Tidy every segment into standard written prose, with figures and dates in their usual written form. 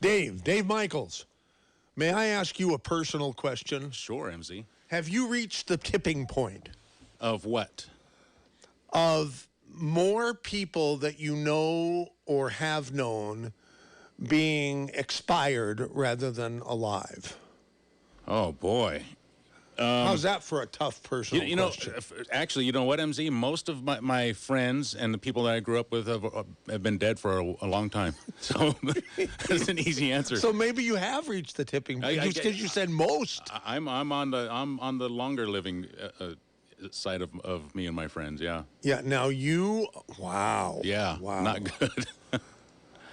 Dave Michaels, may I ask you a personal question? Sure, MZ. Have you reached the tipping point Of what? of more people that you know or have known being expired rather than alive? Oh, boy. How's that for a tough personal You know, question? actually, you know what, MZ? Most of my friends and the people that I grew up with have been dead for a long time. So that's an easy answer. So maybe you have reached the tipping point because you said most. I'm on the longer living side of me and my friends. Yeah. Yeah. Now you. Wow. Yeah. Wow. Not good.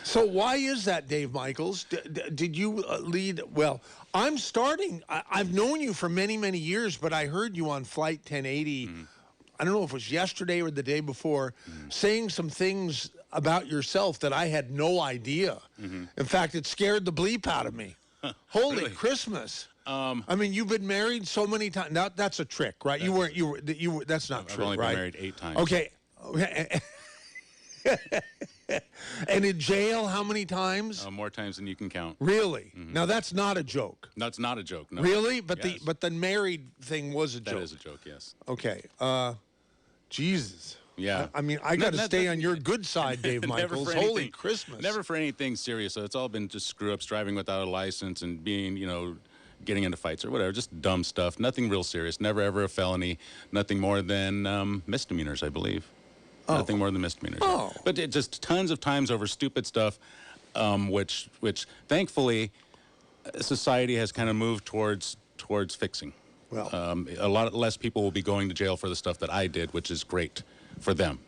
So why is that, Dave Michaels? Did you lead? Well, I'm starting. I've known you for many, many years, but I heard you on Flight 1080. I don't know if it was yesterday or the day before, saying some things about yourself that I had no idea. In fact, it scared the bleep out of me. Holy Really? Christmas! I mean, you've been married so many times. Now that's a trick, right? You were. That's not I've true, only right? been married 8 times. Okay. And in jail, how many times? More times than you can count. Really? Now that's not a joke. That's not a joke. No. Really? But Yes. the married thing was a joke. That is a joke. Yes. Okay. Jesus. Yeah. I mean, I got to Not- stay on your good side, Dave Never Michaels. for Holy anything- Christmas. Never for anything serious. So it's all been just screw-ups, driving without a license and being, getting into fights or whatever. Just dumb stuff. Nothing real serious. Never, ever a felony. Nothing more than misdemeanors, I believe. Nothing more than misdemeanors. Oh. But it just tons of times over stupid stuff, which thankfully society has kind of moved towards fixing. Well, A lot less people will be going to jail for the stuff that I did, which is great for them.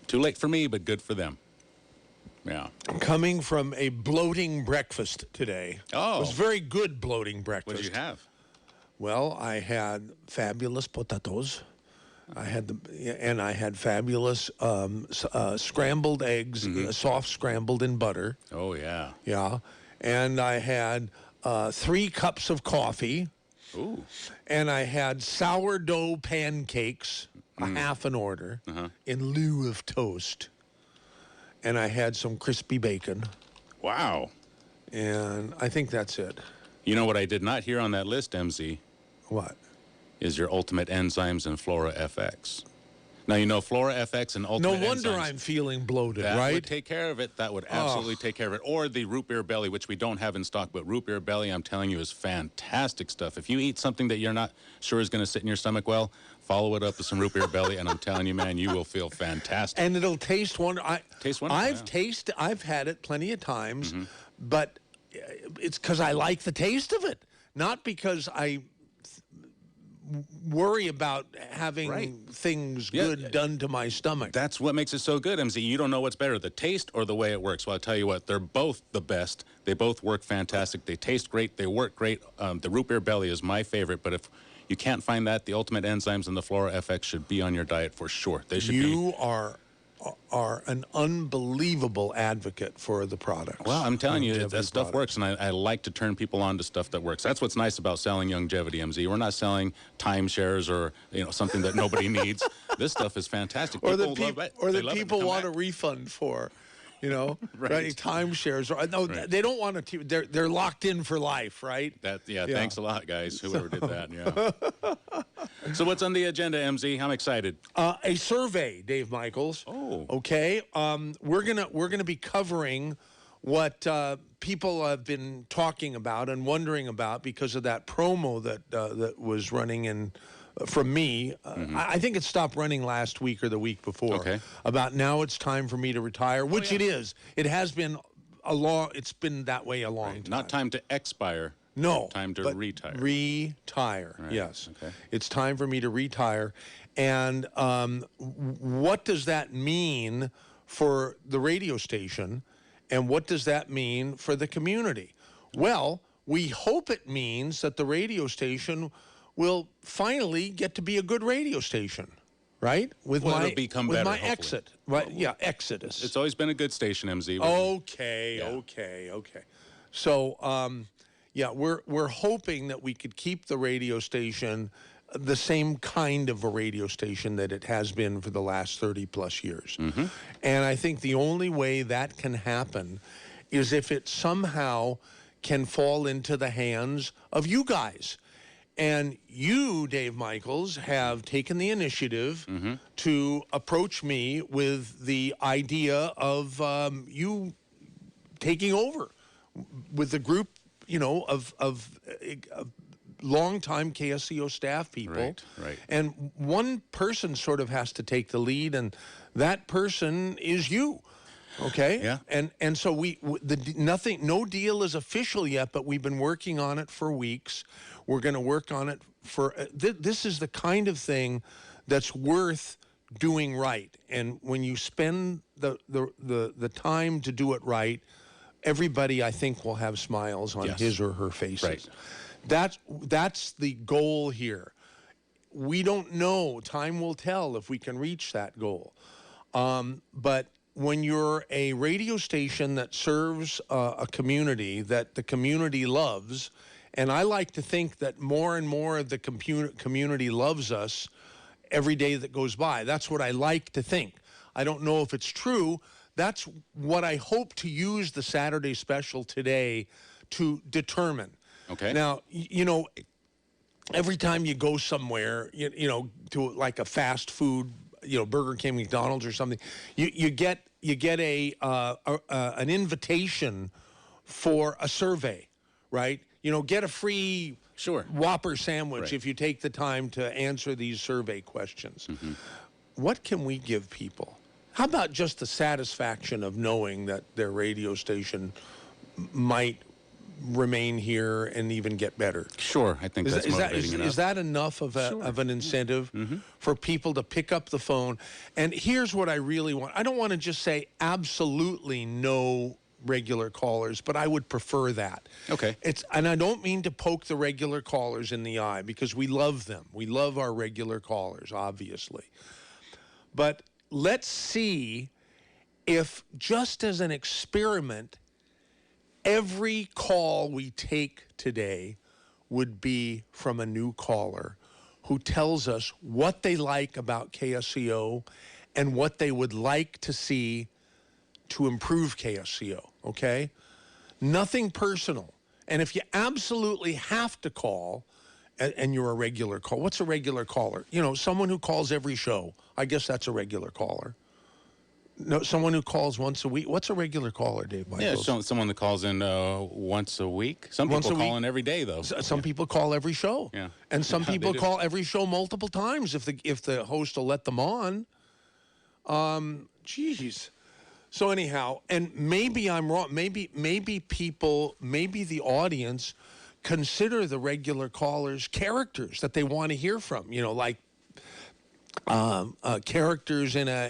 Too late for me, but good for them. Yeah. coming from a bloating breakfast today. Oh. It was very good bloating breakfast. What did you have? Well, I had fabulous potatoes. I had fabulous scrambled eggs, soft scrambled in butter. Oh, yeah. Yeah. And I had 3 cups of coffee. Ooh. And I had sourdough pancakes, a half an order, in lieu of toast. And I had some crispy bacon. Wow. And I think that's it. You know what I did not hear on that list, MZ, What? is your Ultimate Enzymes and Flora FX. Now, you know, Flora FX and Ultimate No wonder Enzymes, I'm feeling bloated, that right? would take care of it. That would absolutely take care of it. Or the root beer belly, which we don't have in stock, but root beer belly, I'm telling you, is fantastic stuff. If you eat something that you're not sure is going to sit in your stomach well, follow it up with some root beer belly, and I'm telling you, man, you will feel fantastic. And it'll taste wonderful. Tastes wonderful, I've had it plenty of times, but it's because I like the taste of it, not because I worry about having things good done to my stomach. That's what makes it so good, MZ. You don't know what's better, the taste or the way it works. Well, I'll tell you what, they're both the best. They both work fantastic. They taste great. They work great. The root beer belly is my favorite, but if you can't find that, the Ultimate Enzymes and the Flora FX should be on your diet for sure. They should be. You are an unbelievable advocate for the products. Well, I'm telling you, that Longevity stuff products. works, and I like to turn people on to stuff that works. That's what's nice about selling longevity, MZ. We're not selling timeshares or something that nobody needs. This stuff is fantastic. Or People that love it. or They that love it. people Come want back. a refund for. Right? Right. Timeshares. Or no, Right. they don't want to. They're locked in for life, right? Yeah, thanks a lot, guys, whoever did that. Yeah. So what's on the agenda, MZ? I'm excited. A survey, Dave Michaels. Oh. Okay. We're gonna be covering what people have been talking about and wondering about because of that promo that was running in. From me, I think it stopped running last week or the week before. Okay. About now it's time for me to retire, which it is. It has been it's been that way a long time. Not time to expire. No. Time to but retire. Retire, Right, yes. okay. It's time for me to retire. And what does that mean for the radio station? And what does that mean for the community? Well, we hope it means that the radio station will finally get to be a good radio station, right? With Well, it'll become with better, my hopefully. exit, right? Yeah, exodus. It's always been a good station, MZ. Okay, Yeah. okay. So, we're hoping that we could keep the radio station the same kind of a radio station that it has been for the last 30 plus years. And I think the only way that can happen is if it somehow can fall into the hands of you guys. And you, Dave Michaels, have taken the initiative to approach me with the idea of you taking over with the group, of longtime KSCO staff people. Right. And one person sort of has to take the lead, and that person is you. Okay. Yeah. And so no deal is official yet, but we've been working on it for weeks. We're going to work on it for. This is the kind of thing that's worth doing right. And when you spend the time to do it right, everybody, I think, will have smiles on his or her faces. Right. That's the goal here. We don't know. Time will tell if we can reach that goal. But when you're a radio station that serves a community that the community loves, and I like to think that more and more of the community loves us every day that goes by. That's what I like to think. I don't know if it's true. That's what I hope to use the Saturday special today to determine. Okay. Now, every time you go somewhere, to like a fast food, Burger King, McDonald's or something, you get an invitation for a survey, right? Get a free Whopper sandwich if you take the time to answer these survey questions. What can we give people? How about just the satisfaction of knowing that their radio station might remain here and even get better? Sure, I think that's motivating enough. Is that enough of an incentive for people to pick up the phone? And here's what I really want. I don't want to just say absolutely no regular callers, but I would prefer that. Okay. And I don't mean to poke the regular callers in the eye, because we love them. We love our regular callers, obviously. But let's see if, just as an experiment, every call we take today would be from a new caller who tells us what they like about KSCO and what they would like to see to improve KSCO, okay? Nothing personal. And if you absolutely have to call, and you're a regular call, what's a regular caller? Someone who calls every show. I guess that's a regular caller. No, someone who calls once a week. What's a regular caller, Dave Michaels? Yeah, someone that calls in once a week. Some people call in every day, though. Some people call every show. Yeah. And some people call every show multiple times if the host will let them on. Geez. So anyhow, and maybe I'm wrong. Maybe the audience consider the regular callers characters that they want to hear from. Like characters in a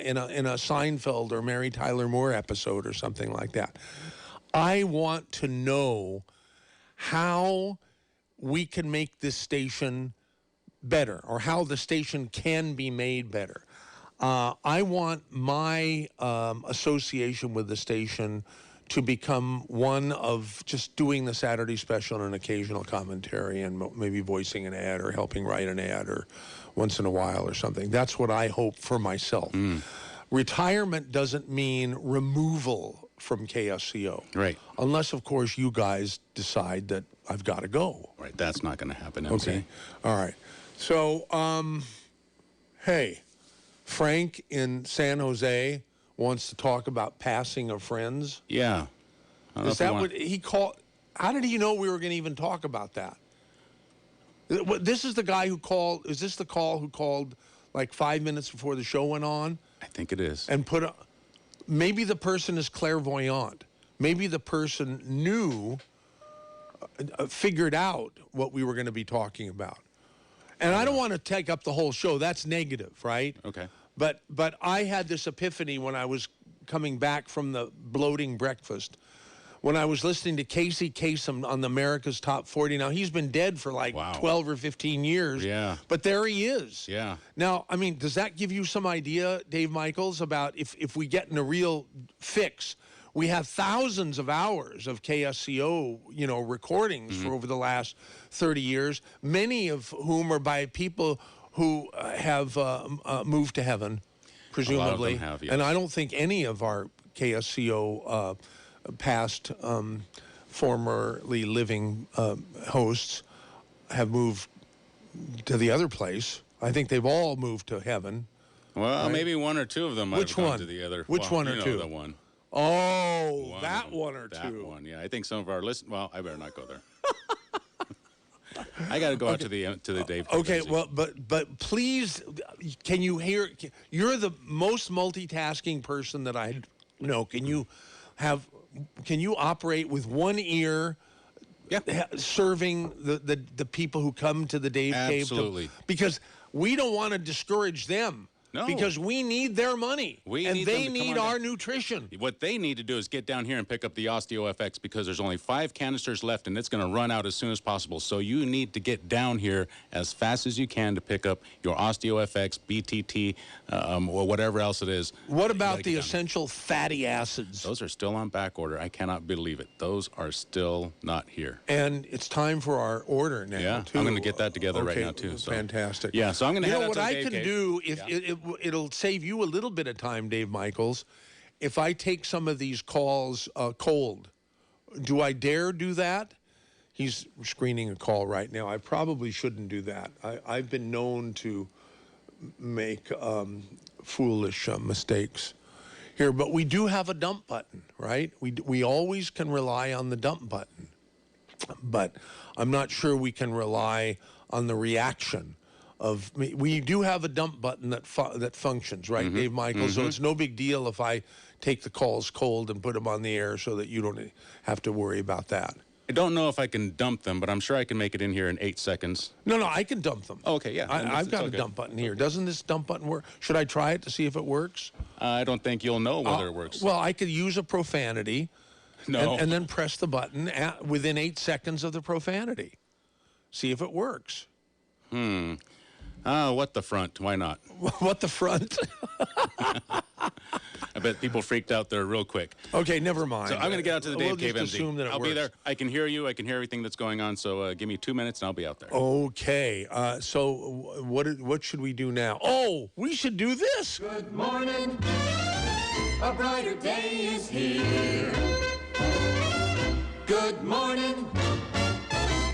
Seinfeld or Mary Tyler Moore episode or something like that. I want to know how we can make this station better, or how the station can be made better. I want my association with the station to become one of just doing the Saturday special and an occasional commentary, and maybe voicing an ad or helping write an ad or once in a while or something. That's what I hope for myself. Retirement doesn't mean removal from KSCO. Right. Unless, of course, you guys decide that I've got to go. Right. That's not going to happen, MC. Okay. All right. So, hey, Frank in San Jose wants to talk about passing of friends. Yeah. Is that what he called? How did he know we were going to even talk about that? This is the guy who called. Is this the call who called like 5 minutes before the show went on? I think it is. And maybe the person is clairvoyant. Maybe the person knew, figured out what we were going to be talking about. And I don't want to take up the whole show. That's negative, right? Okay. But I had this epiphany when I was coming back from the bloating breakfast, when I was listening to Casey Kasem on the America's Top 40. Now, he's been dead for like 12 or 15 years. Yeah. But there he is. Yeah. Now, I mean, does that give you some idea, Dave Michaels, about if we get in a real fix? We have thousands of hours of KSCO, recordings for over the last 30 years, many of whom are by people who have moved to heaven, presumably. A lot of them have, yes. And I don't think any of our KSCO past formerly living hosts have moved to the other place. I think they've all moved to heaven. Well, right? maybe one or two of them might Which have gone one? to the other. Which well, one or you know two? The one. Oh, that one or that two. That one, yeah. I think some of our listeners. Well, I better not go there. I got to go out to the Dave. Okay, well, but please, can you hear? You're the most multitasking person that I know. Can you operate with one ear? Yeah. Serving the people who come to the Dave Cave. Absolutely. Because we don't want to discourage them. No. Because we need their money. And they need our nutrition. What they need to do is get down here and pick up the Osteo FX because there's only 5 canisters left and it's going to run out as soon as possible. So you need to get down here as fast as you can to pick up your Osteo FX, BTT, or whatever else it is. What about the essential fatty acids? Those are still on back order. I cannot believe it. Those are still not here. And it's time for our order now, yeah, too. I'm going to get that together right now, too. So. Fantastic. Yeah, so I'm going to head out to the Dave Cave. You know what I can do, if it'll save you a little bit of time, Dave Michaels, if I take some of these calls cold. Do I dare do that? He's screening a call right now. I probably shouldn't do that. I've been known to make foolish mistakes here, but we do have a dump button, right? We always can rely on the dump button, but I'm not sure we can rely on the reaction of me. We do have a dump button that functions, right, Dave Michaels? So it's no big deal if I take the calls cold and put them on the air so that you don't have to worry about that. I don't know if I can dump them, but I'm sure I can make it in here in 8 seconds. No, I can dump them. Oh, okay, yeah. I've got a dump button here. Doesn't this dump button work? Should I try it to see if it works? I don't think you'll know whether it works. Well, I could use a profanity and then press the button within 8 seconds of the profanity. See if it works. What the front? Why not? What the front? I bet people freaked out there real quick. Okay, never mind. So I'm going to get out to the Dave Cave, just assume that it I'll works. be there. I can hear you. I can hear everything that's going on. So give me 2 minutes and I'll be out there. Okay. So what should we do now? Oh, we should do this. Good morning. A brighter day is here. Good morning.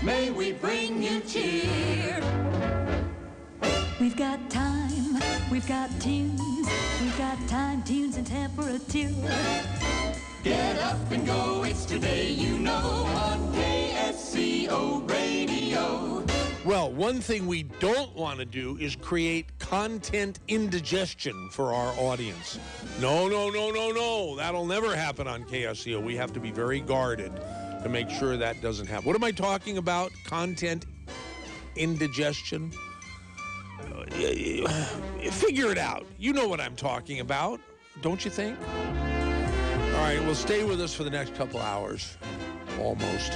May we bring you cheer. We've got time, we've got tunes, we've got time, tunes, and temperature. Get up and go, it's today, you know, on KSCO Radio. Well, one thing we don't want to do is create content indigestion for our audience. No. That'll never happen on KSCO. We have to be very guarded to make sure that doesn't happen. What am I talking about? Content indigestion? Figure it out. You know what I'm talking about, don't you think? All right, well, stay with us for the next couple hours. Almost.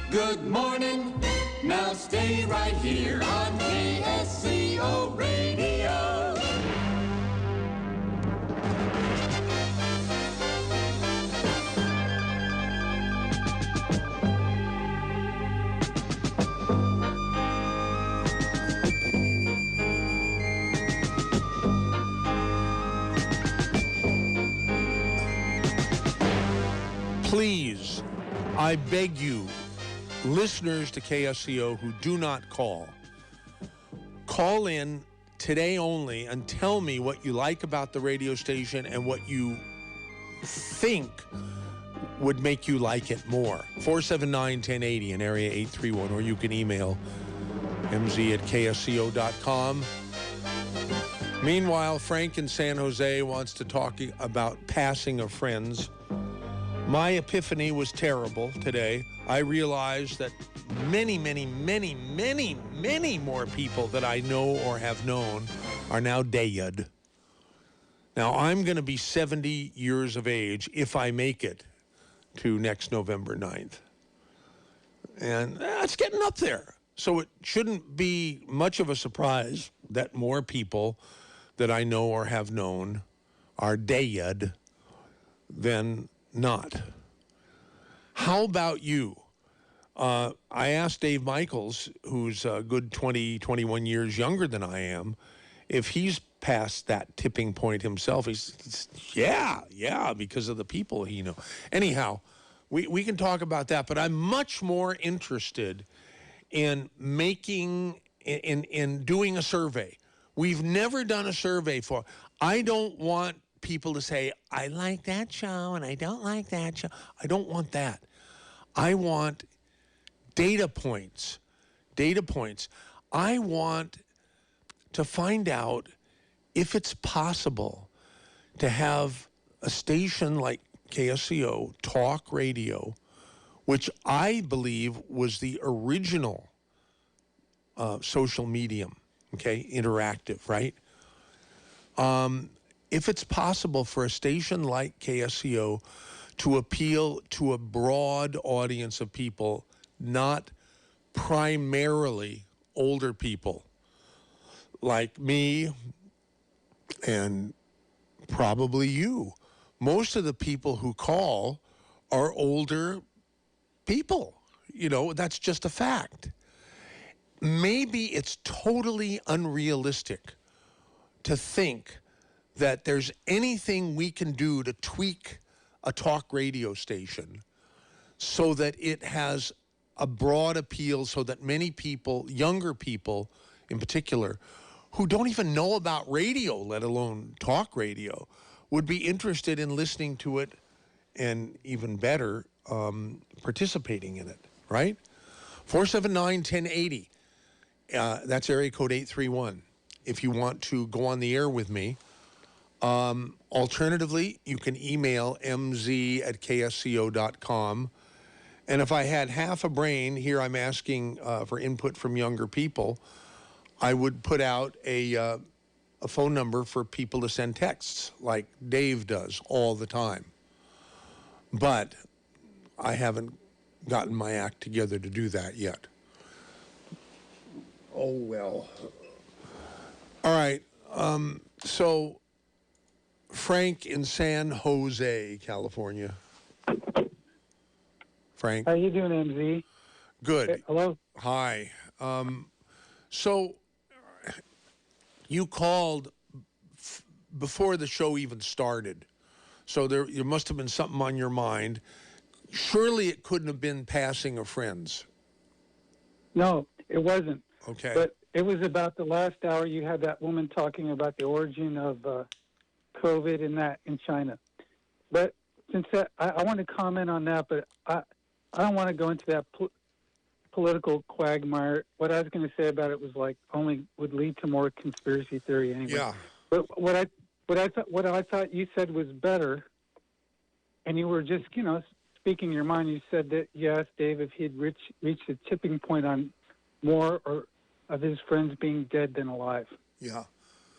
Good morning. Now stay right here on KSCO Radio. Please, I beg you, listeners to KSCO who do not call in today only and tell me what you like about the radio station and what you think would make you like it more. 479-1080 in area 831, or you can email mz@ksco.com. Meanwhile, Frank in San Jose wants to talk about passing of friends. My epiphany was terrible today. I realized that many more people that I know or have known are now dead. Now, I'm going to be 70 years of age if I make it to next November 9th. And it's getting up there. So it shouldn't be much of a surprise that more people that I know or have known are dead than not. How about you? I asked Dave Michaels, who's a good 20, 21 years younger than I am, if he's past that tipping point himself, yeah, because of the people he know. Anyhow, we can talk about that, but I'm much more interested in in doing a survey. We've never done a survey for. I don't want people to say, I like that show and I don't like that show. I don't want that. I want data points. I want to find out if it's possible to have a station like KSCO, talk radio, which I believe was the original social medium, okay, interactive, right? If it's possible for a station like KSCO to appeal to a broad audience of people, not primarily older people like me and probably you. Most of the people who call are older people. You know, that's just a fact. Maybe it's totally unrealistic to think that there's anything we can do to tweak a talk radio station so that it has a broad appeal, so that many people, younger people in particular, who don't even know about radio, let alone talk radio, would be interested in listening to it and even better, participating in it, right? 479-1080. That's area code 831. If you want to go on the air with me. Alternatively, you can email mz@ksco.com. And if I had half a brain, here I'm asking for input from younger people, I would put out a phone number for people to send texts like Dave does all the time. But I haven't gotten my act together to do that yet. Oh, well. All right. So, Frank in San Jose, California. Frank. How you doing, MZ? Good. Hey, hello? Hi. So, you called before the show even started. So there must have been something on your mind. Surely it couldn't have been passing of friends. No, it wasn't. Okay. But it was about the last hour. You had that woman talking about the origin of COVID and that in China. But since that, I want to comment on that, but I don't want to go into that political quagmire. What I was going to say about it was like only would lead to more conspiracy theory anyway. Yeah. But what I thought you said was better, and you were just speaking your mind. You said that yes, Dave, if he'd reached a tipping point on more or of his friends being dead than alive. Yeah.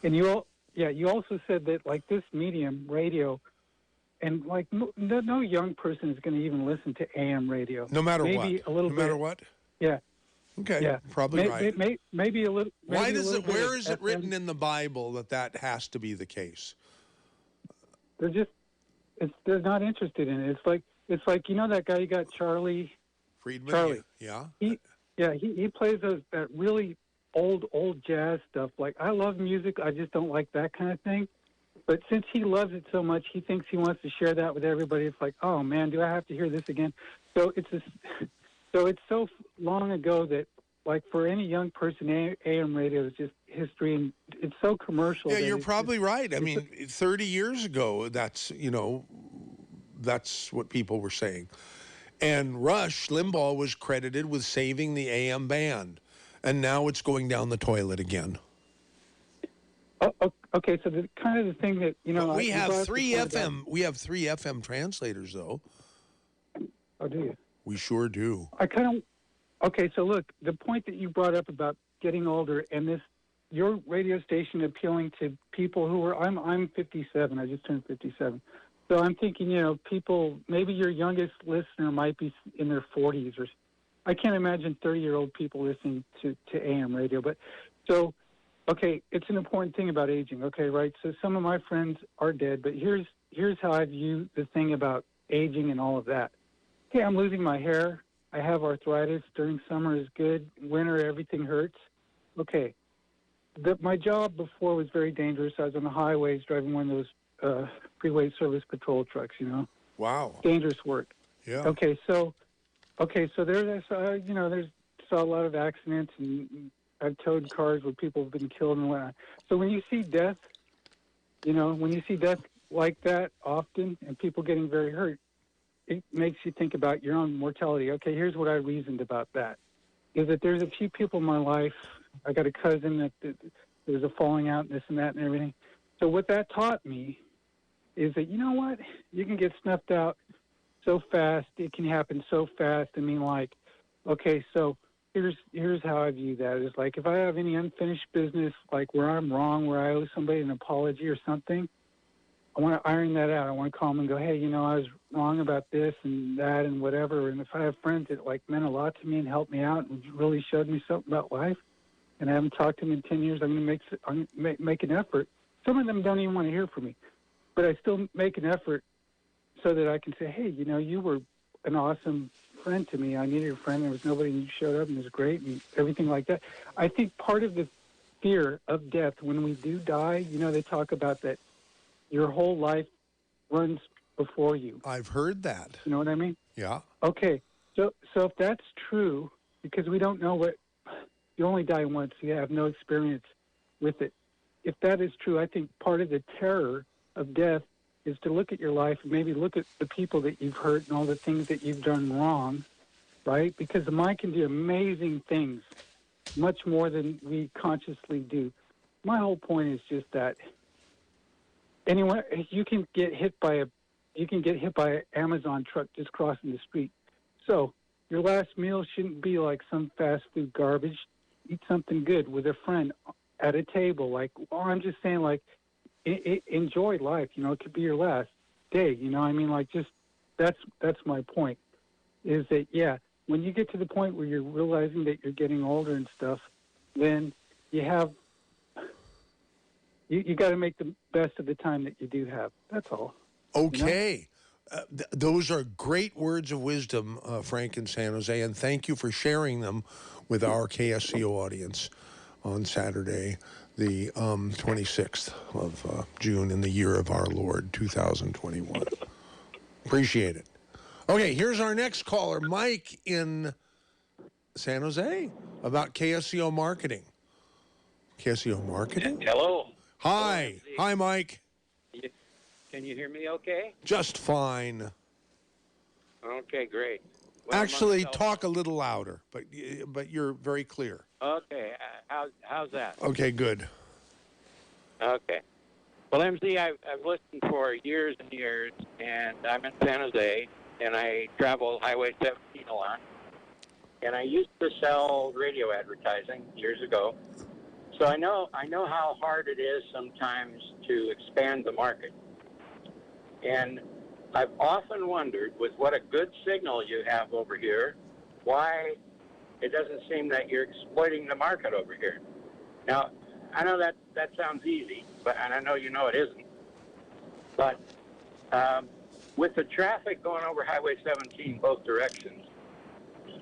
And you also said that like this medium, radio, and like no young person is going to even listen to AM radio. No matter maybe what. A little no bit. matter what. Yeah. Okay. Yeah. Probably right. Maybe a little. Why maybe does a little it? bit Where of is it FM. written in the Bible that has to be the case? They're not interested in it. It's like that guy you got, Charlie. Friedman. Charlie. Yeah. He plays that really old jazz stuff. Like, I love music, I just don't like that kind of thing. But since he loves it so much, he thinks he wants to share that with everybody. It's like, oh man, do I have to hear this again? So it's so long ago that, like, for any young person, AM radio is just history, and it's so commercial. Yeah, you're probably right. I mean, 30 years ago, that's what people were saying. And Rush Limbaugh was credited with saving the AM band, and now it's going down the toilet again. Okay, so the kind of the thing that But we have three FM. We have 3 FM translators, though. Oh, do you? We sure do. Okay, so look, the point that you brought up about getting older and your radio station appealing to people who are, I'm 57, I just turned 57. So I'm thinking, people, maybe your youngest listener might be in their 40s, or I can't imagine 30-year-old people listening to AM radio. But so, okay, it's an important thing about aging, okay, right? So some of my friends are dead, but here's how I view the thing about aging and all of that. Okay, I'm losing my hair. I have arthritis. During summer is good. Winter, everything hurts. Okay. my job before was very dangerous. I was on the highways driving one of those freeway service patrol trucks. Wow. Dangerous work. Yeah. Okay, so there's there's saw a lot of accidents, and I've towed cars where people have been killed and whatnot. So when you see death, when you see death like that often and people getting very hurt, it makes you think about your own mortality. Okay, here's what I reasoned about that: is that there's a few people in my life. I got a cousin that there was a falling out, and this and that, and everything. So what that taught me is that you can get snuffed out so fast. It can happen so fast. I mean, okay, so here's how I view that. It's like if I have any unfinished business, like where I'm wrong, where I owe somebody an apology or something, I want to iron that out. I want to call them and go, hey, I was wrong about this and that and whatever. And if I have friends that meant a lot to me and helped me out and really showed me something about life, and I haven't talked to them in 10 years, I'm going to make an effort. Some of them don't even want to hear from me, but I still make an effort so that I can say, hey, you were an awesome friend to me. I needed a friend. There was nobody, and you showed up, and it was great, and everything like that. I think part of the fear of death, when we do die, they talk about that your whole life runs before you. I've heard that. You know what I mean? Yeah. Okay. So if that's true, because we don't know you only die once, you have no experience with it. If that is true, I think part of the terror of death is to look at your life and maybe look at the people that you've hurt and all the things that you've done wrong, right? Because the mind can do amazing things, much more than we consciously do. My whole point is just that anyone, you can get hit by an Amazon truck just crossing the street. So your last meal shouldn't be like some fast food garbage. Eat something good with a friend at a table. I'm just saying, enjoy life. It could be your last day. Just that's my point. Is that when you get to the point where you're realizing that you're getting older and stuff, then you got to make the best of the time that you do have. That's all. Okay. Those are great words of wisdom, Frank in San Jose, and thank you for sharing them with our KSCO audience on Saturday, the 26th of June in the year of our Lord, 2021. Appreciate it. Okay, here's our next caller, Mike in San Jose, about KSCO marketing. KSCO marketing? Hello. Hi. Hi, Mike. Can you hear me okay? Just fine. Okay, great. Well, Actually, talk a little louder, but you're very clear. Okay, how's that? Okay, good. Okay. Well, MZ, I've listened for years and years, and I'm in San Jose, and I travel Highway 17 a lot. And I used to sell radio advertising years ago, so I know how hard it is sometimes to expand the market. And I've often wondered, with what a good signal you have over here, why it doesn't seem that you're exploiting the market over here. Now, I know that sounds easy, and I know you know it isn't. But with the traffic going over Highway 17 both directions,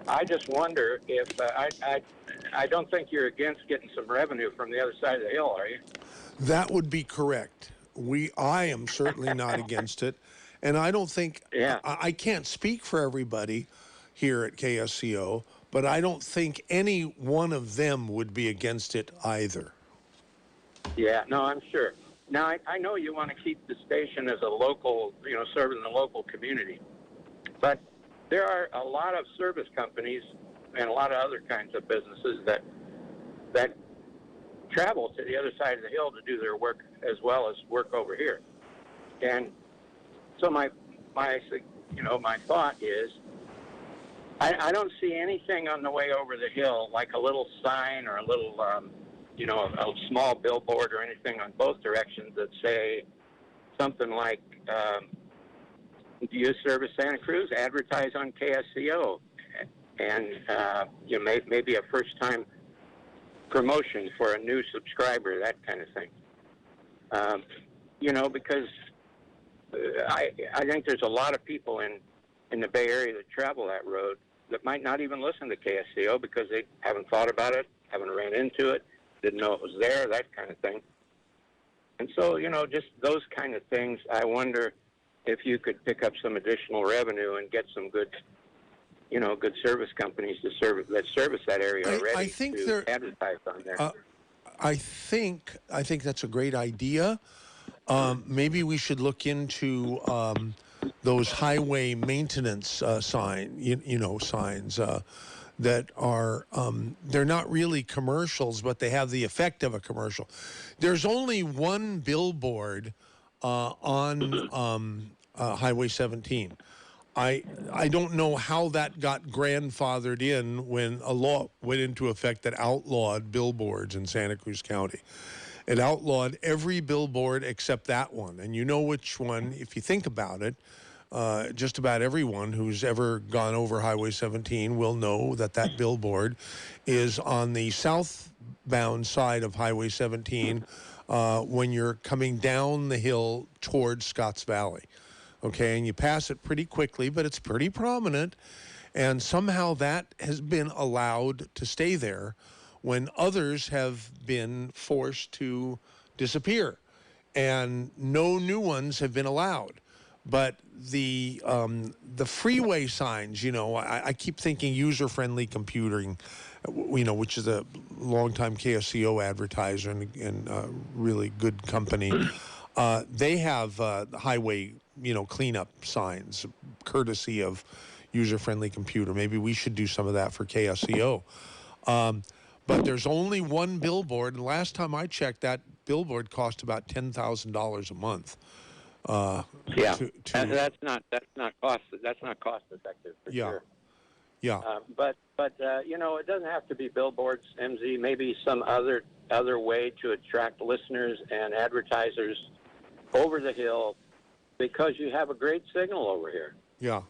I just wonder if I don't think you're against getting some revenue from the other side of the hill, are you? That would be correct. I am certainly not against it. And I don't think, I can't speak for everybody here at KSCO, but I don't think any one of them would be against it either. Yeah, no, I'm sure. Now, I know you want to keep the station as a local, serving the local community. But there are a lot of service companies and a lot of other kinds of businesses that travel to the other side of the hill to do their work as well as work over here. And so my thought is, I don't see anything on the way over the hill, like a little sign or a little, a small billboard or anything on both directions that say something like, do you service Santa Cruz? Advertise on KSCO. And, maybe a first-time promotion for a new subscriber, that kind of thing. Because I think there's a lot of people in the Bay Area that travel that road that might not even listen to KSCO because they haven't thought about it, haven't ran into it, didn't know it was there, that kind of thing. And so, just those kind of things, I wonder if you could pick up some additional revenue and get some good, good service companies to service that area already. I think to advertise on there. I think that's a great idea. Maybe we should look into those highway maintenance signs that are they're not really commercials, but they have the effect of a commercial. There's only one billboard on Highway 17. I don't know how that got grandfathered in when a law went into effect that outlawed billboards in Santa Cruz County. It outlawed every billboard except that one. And you know which one, if you think about it, just about everyone who's ever gone over Highway 17 will know that that billboard is on the southbound side of Highway 17 when you're coming down the hill towards Scotts Valley. Okay, and you pass it pretty quickly, but it's pretty prominent. And somehow that has been allowed to stay there when others have been forced to disappear. And no new ones have been allowed. But the freeway signs, I keep thinking user-friendly computing, which is a longtime KSCO advertiser and really good company. They have highway, cleanup signs, courtesy of user-friendly computer. Maybe we should do some of that for KSCO. But there's only one billboard, and last time I checked, that billboard cost about $10,000 a month. Yeah, that's not cost effective for sure. Yeah. But it doesn't have to be billboards, MZ. Maybe some other way to attract listeners and advertisers over the hill, because you have a great signal over here. Yeah.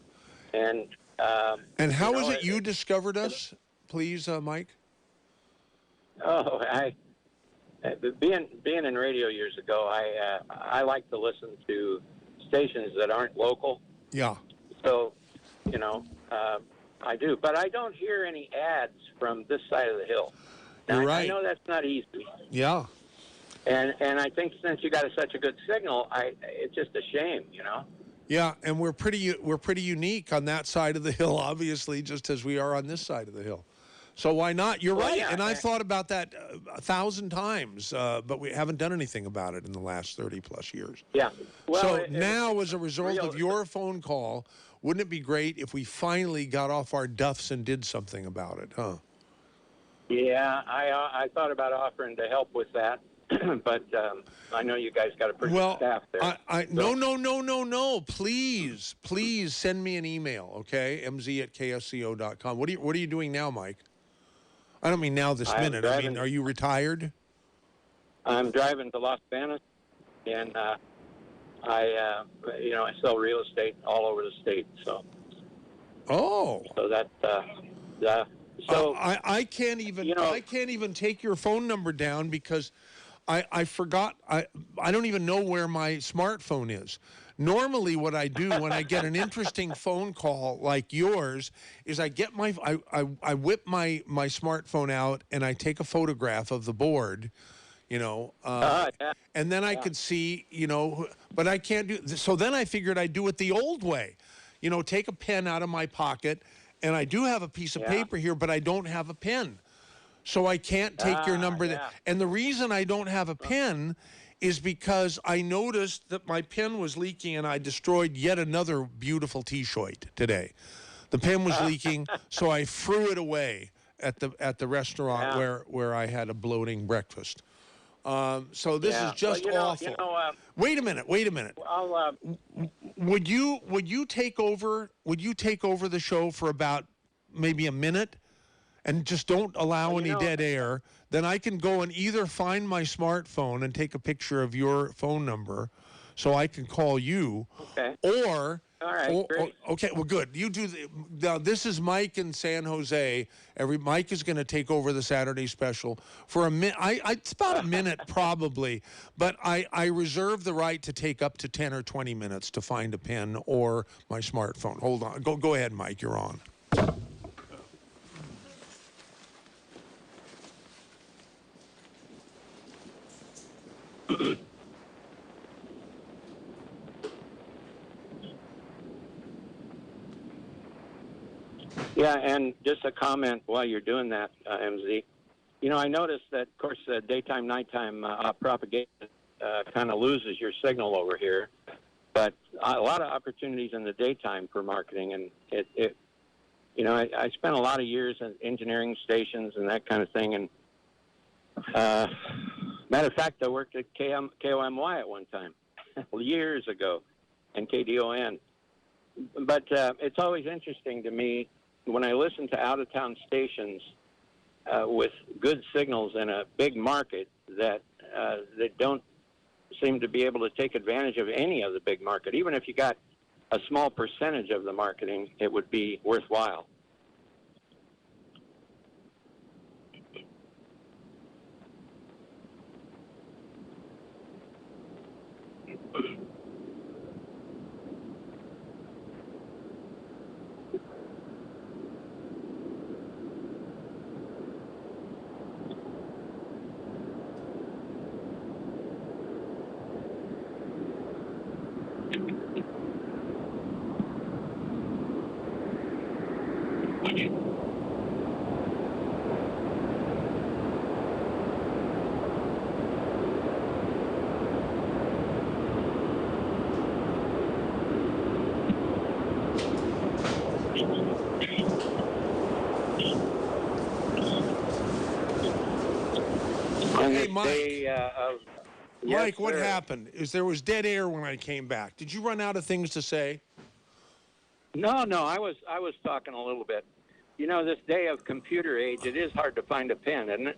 And how is it you discovered us, please, Mike? Oh, being in radio years ago, I like to listen to stations that aren't local. Yeah. So, I do, but I don't hear any ads from this side of the hill. Now, You're right. I know that's not easy. Yeah. And I think since you got such a good signal, it's just a shame, Yeah, and we're pretty unique on that side of the hill, obviously, just as we are on this side of the hill. So why not? You're right, yeah, and I've thought about that 1,000 times, but we haven't done anything about it in the last 30-plus years. Yeah. Well, so now, as a result of your phone call, wouldn't it be great if we finally got off our duffs and did something about it, huh? Yeah, I thought about offering to help with that, but I know you guys got a pretty good staff there. No. Please send me an email, okay? mz@ksco.com. What are you doing now, Mike? I don't mean now this minute. I mean, are you retired? I'm driving to Las Vegas, and I sell real estate all over the state. So. Oh. So that. So I can't even take your phone number down because I forgot. I don't even know where my smartphone is. Normally, what I do when I get an interesting phone call like yours is I get I whip my smartphone out and I take a photograph of the board, and then I could see, but I can't do. So then I figured I'd do it the old way, take a pen out of my pocket, and I do have a piece of paper here, but I don't have a pen, so I can't take your number. Yeah. And the reason I don't have a pen is because I noticed that my pen was leaking and I destroyed yet another beautiful T-shirt today. The pen was leaking, so I threw it away at the restaurant where I had a bloating breakfast. So this is just awful. Wait a minute. I'll, Would you take over the show for about maybe a minute and just don't allow any dead air? Then I can go and either find my smartphone and take a picture of your phone number so I can call you. Okay. Or all right, great. Okay, well, good. You do now. This is Mike in San Jose. Mike is going to take over the Saturday special for a minute. It's about a minute probably, but I reserve the right to take up to 10 or 20 minutes to find a pen or my smartphone. Hold on. Go ahead, Mike. You're on. Yeah, and just a comment while you're doing that, MZ. You know, I noticed that, of course, daytime, nighttime propagation kind of loses your signal over here, but a lot of opportunities in the daytime for marketing, and you know, I spent a lot of years in engineering stations and that kind of thing, and matter of fact, I worked at KOMY at one time, years ago, and KDON. But it's always interesting to me when I listen to out-of-town stations with good signals in a big market that don't seem to be able to take advantage of any of the big market. Even if you got a small percentage of the marketing, it would be worthwhile. Hey, Mike. Yes, Mike, what sir. happened? There was dead air when I came back. Did you run out of things to say? No, I was talking a little bit. You know, this day of computer age, it is hard to find a pen, isn't it?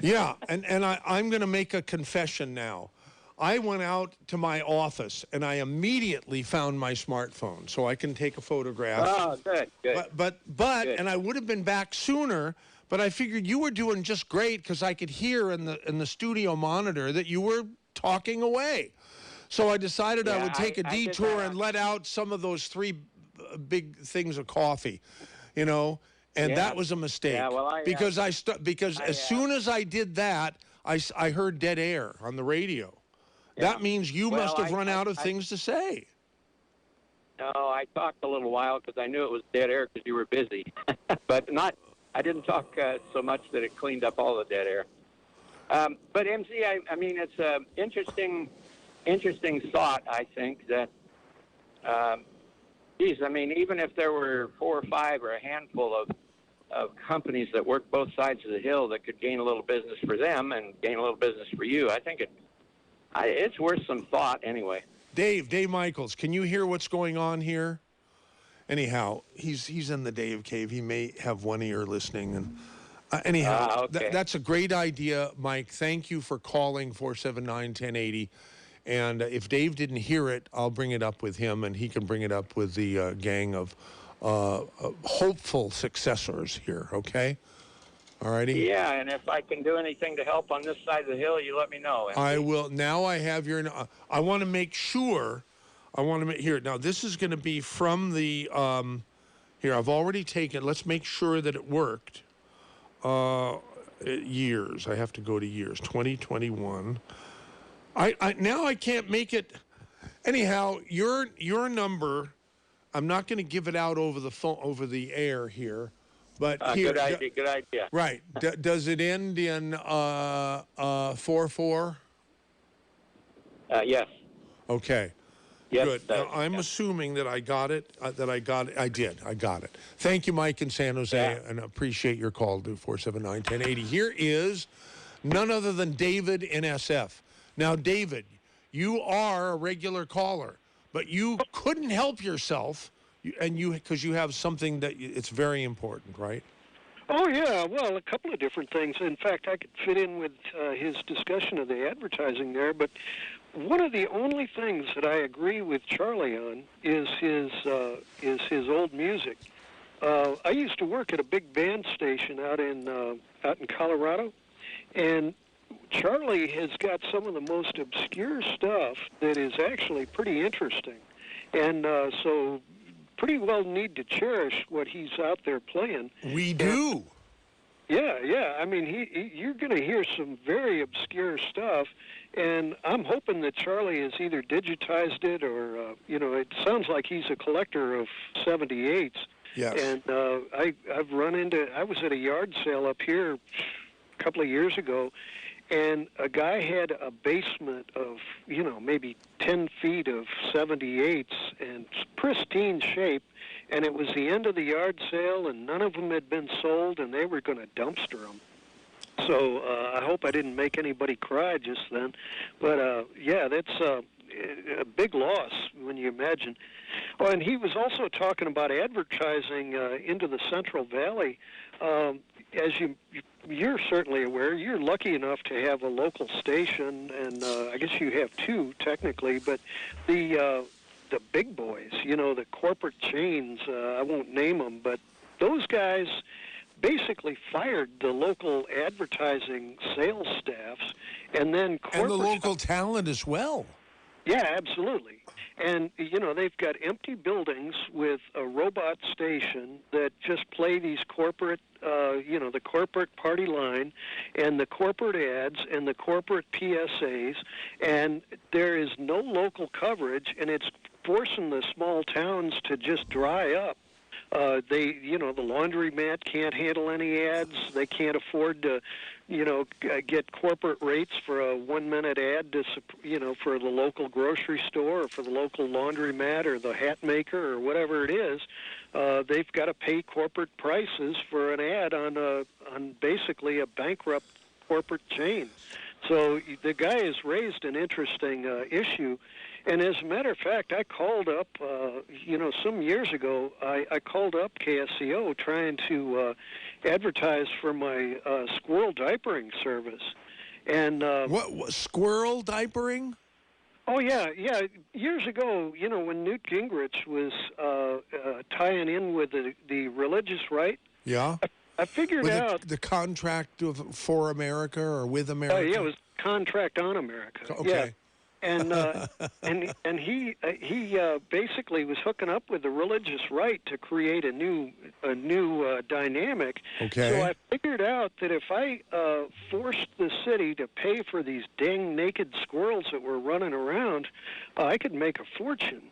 Yeah, and I'm going to make a confession now. I went out to my office and I immediately found my smartphone so I can take a photograph. Oh, good. But Good. and I would have been back sooner, but I figured you were doing just great because I could hear in the studio monitor that you were talking away. So I decided I Yeah, would take a I did detour that. and let out some of those three big things of coffee, you know, and Yeah. that was a mistake. Yeah, well, because as soon as I did that, I heard dead air on the radio. Yeah. That means you Well, must have run out of I- things to say. No, I talked a little while because I knew it was dead air because you were busy, but I didn't talk so much that it cleaned up all the dead air. But MC, I mean, it's an interesting thought. I think that, geez, I mean, even if there were 4 or 5 or a handful of companies that work both sides of the hill that could gain a little business for them and gain a little business for you, I think it's worth some thought anyway. Dave Michaels, can you hear what's going on here? Anyhow, he's in the Dave cave. He may have one ear listening. And anyhow, okay. That's a great idea, Mike. Thank you for calling 479-1080. And if Dave didn't hear it, I'll bring it up with him, and he can bring it up with the gang of hopeful successors here, okay? All righty? Yeah, and if I can do anything to help on this side of the hill, you let me know. MC. I will. Now I have your. I want to make sure. Here. Now this is going to be from the. Here, I've already taken. Let's make sure that it worked. Years. I have to go to years. 2021. Now I can't make it. Anyhow, your number. I'm not going to give it out over the phone, over the air here. But here, Good idea. Right. Does it end in 44? Yes. Okay. Yes. Good. it does. Now, I'm Yeah. assuming that I got it. I did. I got it. Thank you, Mike in San Jose, Yeah. and appreciate your call to 479-1080. Here is none other than David in SF. Now, David, you are a regular caller, but you couldn't help yourself, because you have something that it's very important, right? Oh, yeah. Well, a couple of different things. In fact, I could fit in with his discussion of the advertising there, but one of the only things that I agree with Charlie on is his old music. I used to work at a big band station out in Colorado, and Charlie has got some of the most obscure stuff that is actually pretty interesting, and so pretty well need to cherish what he's out there playing. We do. Yeah. I mean, you're going to hear some very obscure stuff, and I'm hoping that Charlie has either digitized it or, it sounds like he's a collector of 78s. Yes. And I was at a yard sale up here a couple of years ago, and a guy had a basement of, maybe 10 feet of 78s and pristine shape, and it was the end of the yard sale, and none of them had been sold, and they were going to dumpster them. So I hope I didn't make anybody cry just then. But, that's a big loss when you imagine. Oh, and he was also talking about advertising into the Central Valley. As you're certainly aware, you're lucky enough to have a local station, and I guess you have two technically, but the big boys, the corporate chains, I won't name them, but those guys basically fired the local advertising sales staffs, and then and the local talent as well. Yeah, absolutely. And, they've got empty buildings with a robot station that just play these corporate, the corporate party line and the corporate ads and the corporate PSAs, and there is no local coverage, and it's forcing the small towns to just dry up. The laundromat can't handle any ads. They can't afford to, get corporate rates for a 1-minute ad for the local grocery store or for the local laundromat or the hat maker or whatever it is. They've got to pay corporate prices for an ad on basically a bankrupt corporate chain. So the guy has raised an interesting issue. And as a matter of fact, I called up, some years ago, I called up KSCO trying to advertise for my squirrel diapering service. And what squirrel diapering? Oh, yeah. Years ago, when Newt Gingrich was tying in with the religious right. Yeah. I figured out the contract for America or with America. Oh, yeah, it was Contract on America. Okay. Yeah. And he basically was hooking up with the religious right to create a new dynamic. Okay. So I figured out that if I forced the city to pay for these dang naked squirrels that were running around, I could make a fortune.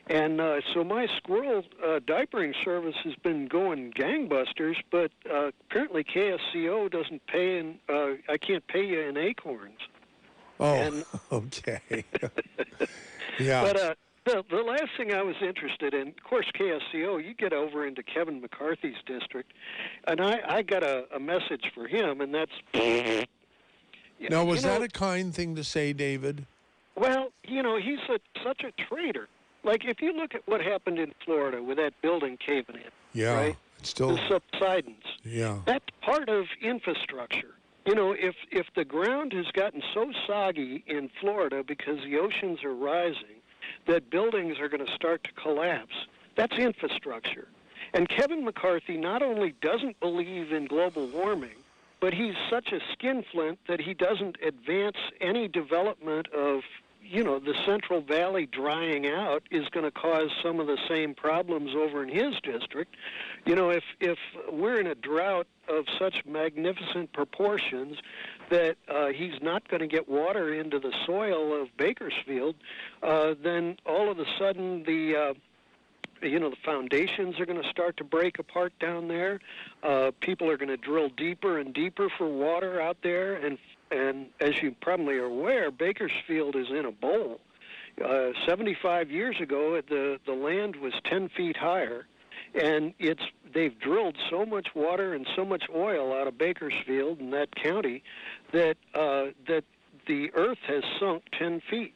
And so my squirrel diapering service has been going gangbusters, but apparently KSCO doesn't pay, and I can't pay you in acorns. Oh, And, okay. Yeah. But the last thing I was interested in, of course, KSCO, you get over into Kevin McCarthy's district, and I got a message for him, and that's... Now, was that a kind thing to say, David? Well, he's such a traitor. Like, if you look at what happened in Florida with that building caving in, Yeah, right? it's still... The subsidence. Yeah. That's part of infrastructure. If the ground has gotten so soggy in Florida because the oceans are rising that buildings are going to start to collapse, that's infrastructure. And Kevin McCarthy not only doesn't believe in global warming, but he's such a skinflint that he doesn't advance any development of, the Central Valley drying out is going to cause some of the same problems over in his district. If we're in a drought of such magnificent proportions that he's not going to get water into the soil of Bakersfield, then all of a sudden the foundations are going to start to break apart down there. People are going to drill deeper and deeper for water out there, and as you probably are aware, Bakersfield is in a bowl. 75 years ago, the land was 10 feet higher, and they've drilled so much water and so much oil out of Bakersfield and that county that the earth has sunk 10 feet.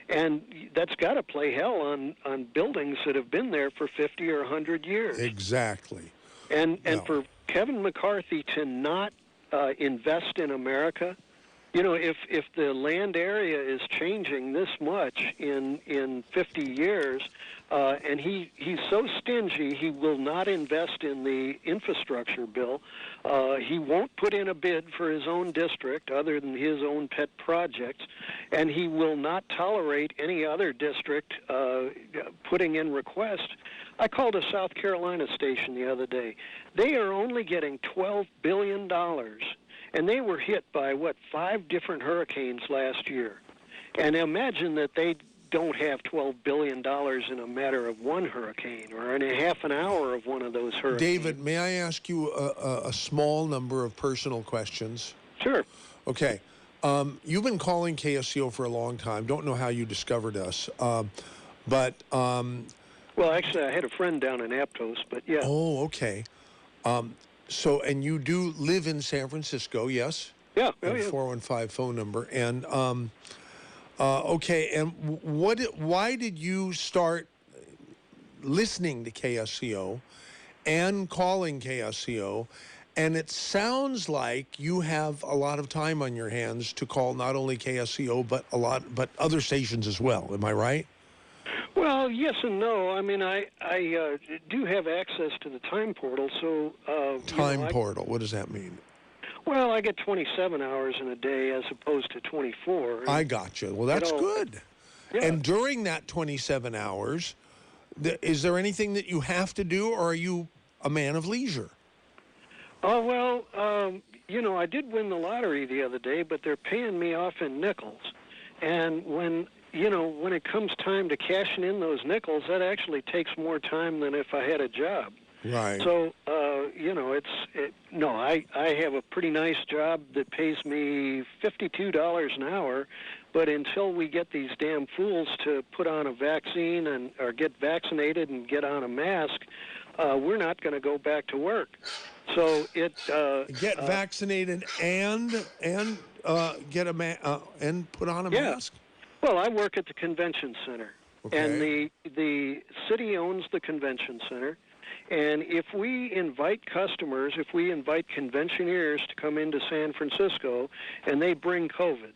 And that's got to play hell on buildings that have been there for 50 or 100 years. Exactly. And for Kevin McCarthy to not invest in America, if the land area is changing this much in 50 years, and he's so stingy, he will not invest in the infrastructure bill. He won't put in a bid for his own district other than his own pet projects, and he will not tolerate any other district putting in requests. I called a South Carolina station the other day. They are only getting $12 billion. And they were hit by, 5 different hurricanes last year. And imagine that they don't have $12 billion in a matter of one hurricane or in a half an hour of one of those hurricanes. David, may I ask you a small number of personal questions? Sure. Okay. You've been calling KSCO for a long time. Don't know how you discovered us. But... well, actually, I had a friend down in Aptos, but yeah. Oh, okay. So, and you do live in San Francisco, yes? Yeah. Oh, yeah. 415 phone number. And, okay, and why did you start listening to KSCO and calling KSCO? And it sounds like you have a lot of time on your hands to call not only KSCO, but other stations as well. Am I right? Well, yes and no. I mean, I do have access to the time portal, so... portal, what does that mean? Well, I get 27 hours in a day as opposed to 24. I got you. Well, that's good. Yeah. And during that 27 hours, is there anything that you have to do, or are you a man of leisure? Oh, well, I did win the lottery the other day, but they're paying me off in nickels. And when it comes time to cashing in those nickels, that actually takes more time than if I had a job. Right. So, I have a pretty nice job that pays me $52 an hour, but until we get these damn fools to put on a vaccine or get vaccinated and get on a mask, we're not going to go back to work. So get vaccinated and get and put on a mask. Well, I work at the convention center, okay. And the city owns the convention center. And if we invite customers, if we invite conventioneers to come into San Francisco and they bring COVID,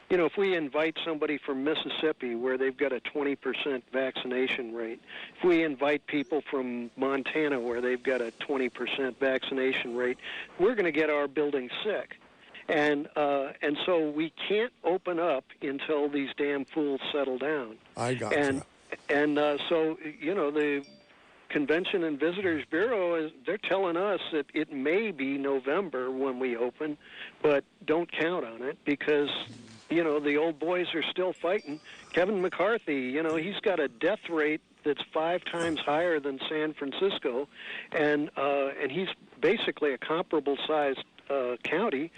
if we invite somebody from Mississippi where they've got a 20% vaccination rate, if we invite people from Montana where they've got a 20% vaccination rate, we're going to get our building sick. And so we can't open up until these damn fools settle down. I got you. And so, the Convention and Visitors Bureau, they're telling us that it may be November when we open, but don't count on it because, the old boys are still fighting. Kevin McCarthy, he's got a death rate that's 5 times higher than San Francisco, and he's basically a comparable-sized county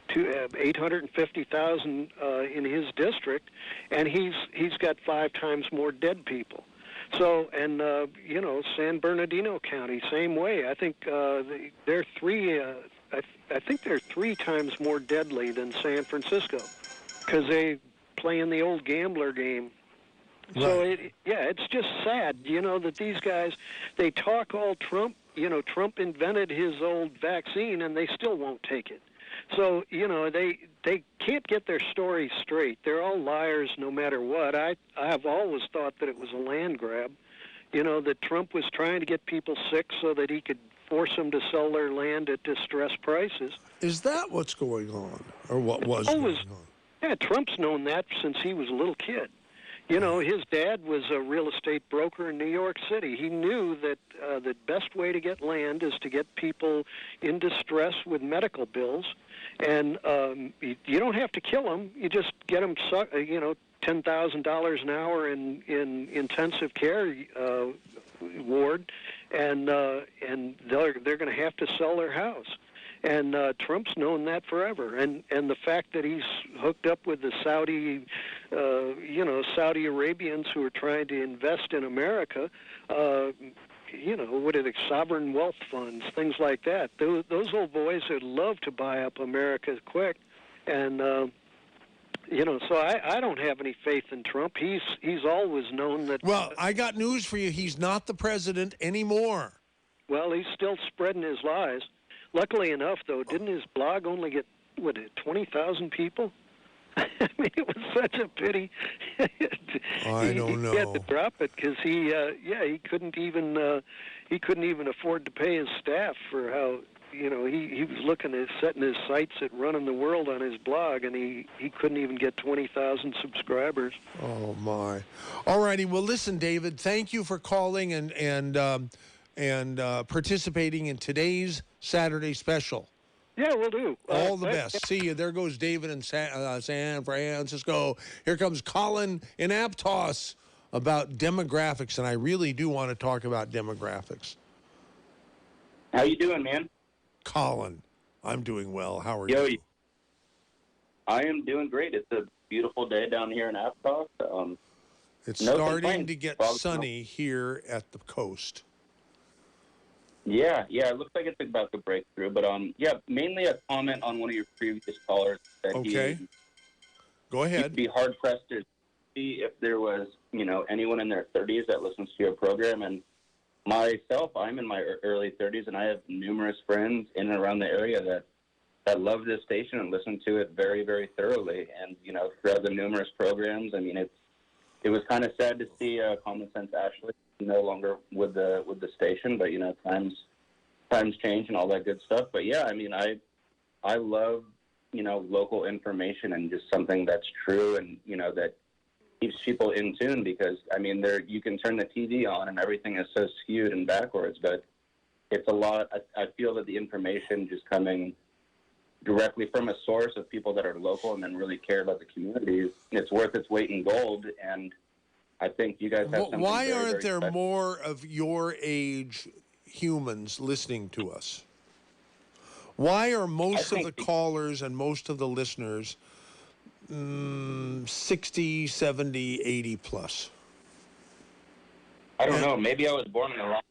to 850,000 in his district, and he's got 5 times more dead people. So, and San Bernardino County, same way. I think they're 3. I think they're 3 times more deadly than San Francisco because they play in the old gambler game. Right. So it's just sad, that these guys, they talk all Trump. Trump invented his old vaccine, and they still won't take it. So, they can't get their story straight. They're all liars no matter what. I've always thought that it was a land grab, that Trump was trying to get people sick so that he could force them to sell their land at distressed prices. Is that what's going on, or what was going on? Yeah, Trump's known that since he was a little kid. His dad was a real estate broker in New York City. He knew that the best way to get land is to get people in distress with medical bills. And you don't have to kill them. You just get them, $10,000 an hour in intensive care ward, and they're going to have to sell their house. And Trump's known that forever. And the fact that he's hooked up with the Saudi Arabians who are trying to invest in America, what are the sovereign wealth funds, things like that. Those old boys would love to buy up America quick. And, so I don't have any faith in Trump. He's always known that... Well, I got news for you. He's not the president anymore. Well, he's still spreading his lies. Luckily enough, though, didn't his blog only get, 20,000 people? I mean, it was such a pity. I don't He had to know. drop it because he couldn't even afford to pay his staff for how he was looking at setting his sights at running the world on his blog, and he couldn't even get 20,000 subscribers. Oh my! All righty. Well, listen, David. Thank you for calling and participating in today's Saturday special. Yeah, we'll do. All the best. See you. There goes David in San Francisco. Here comes Colin in Aptos about demographics, and I really do want to talk about demographics. How you doing, man? Colin, I'm doing well. How are Yo, you? I am doing great. It's a beautiful day down here in Aptos. It's no starting complaints. to get Well, sunny here at the coast. Yeah, it looks like it's about to break through. But mainly a comment on one of your previous callers that Okay. Go ahead. he'd be hard pressed to see if there was, anyone in their 30s that listens to your program. And myself, I'm in my early 30s, and I have numerous friends in and around the area that love this station and listen to it very, very thoroughly. And throughout the numerous programs, I mean, it was kind of sad to see Common Sense Ashley no longer with the station, but times change and all that good stuff. But yeah, I mean, I love local information and just something that's true and that keeps people in tune, because I mean, you can turn the TV on and everything is so skewed and backwards, but it's a lot. I feel that the information just coming directly from a source of people that are local and then really care about the communities, it's worth its weight in gold. And I think you guys have something Why very, aren't very there special. more of your age humans listening to us? Why are most of the callers and most of the listeners 60, 70, 80 plus? I don't know. Maybe I was born in the wrong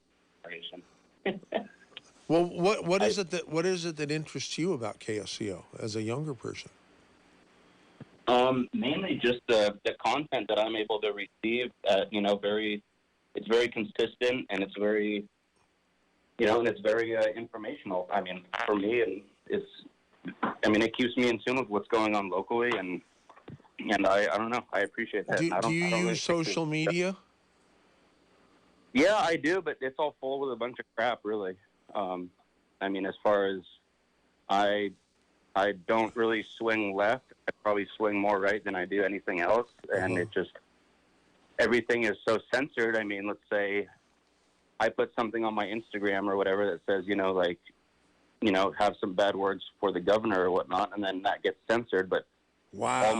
generation. Well, what is it that interests you about KSCO as a younger person? Mainly just the content that I'm able to receive. It's very consistent, and it's very, and it's very informational. I mean, for me, and it keeps me in tune with what's going on locally, and I don't know. I appreciate that. Do you use social media? Yeah, I do, but it's all full with a bunch of crap, really. As far as I don't really swing left. I probably swing more right than I do anything else. And it just, everything is so censored. I mean, let's say I put something on my Instagram or whatever that says, have some bad words for the governor or whatnot, and then that gets censored. But wow, all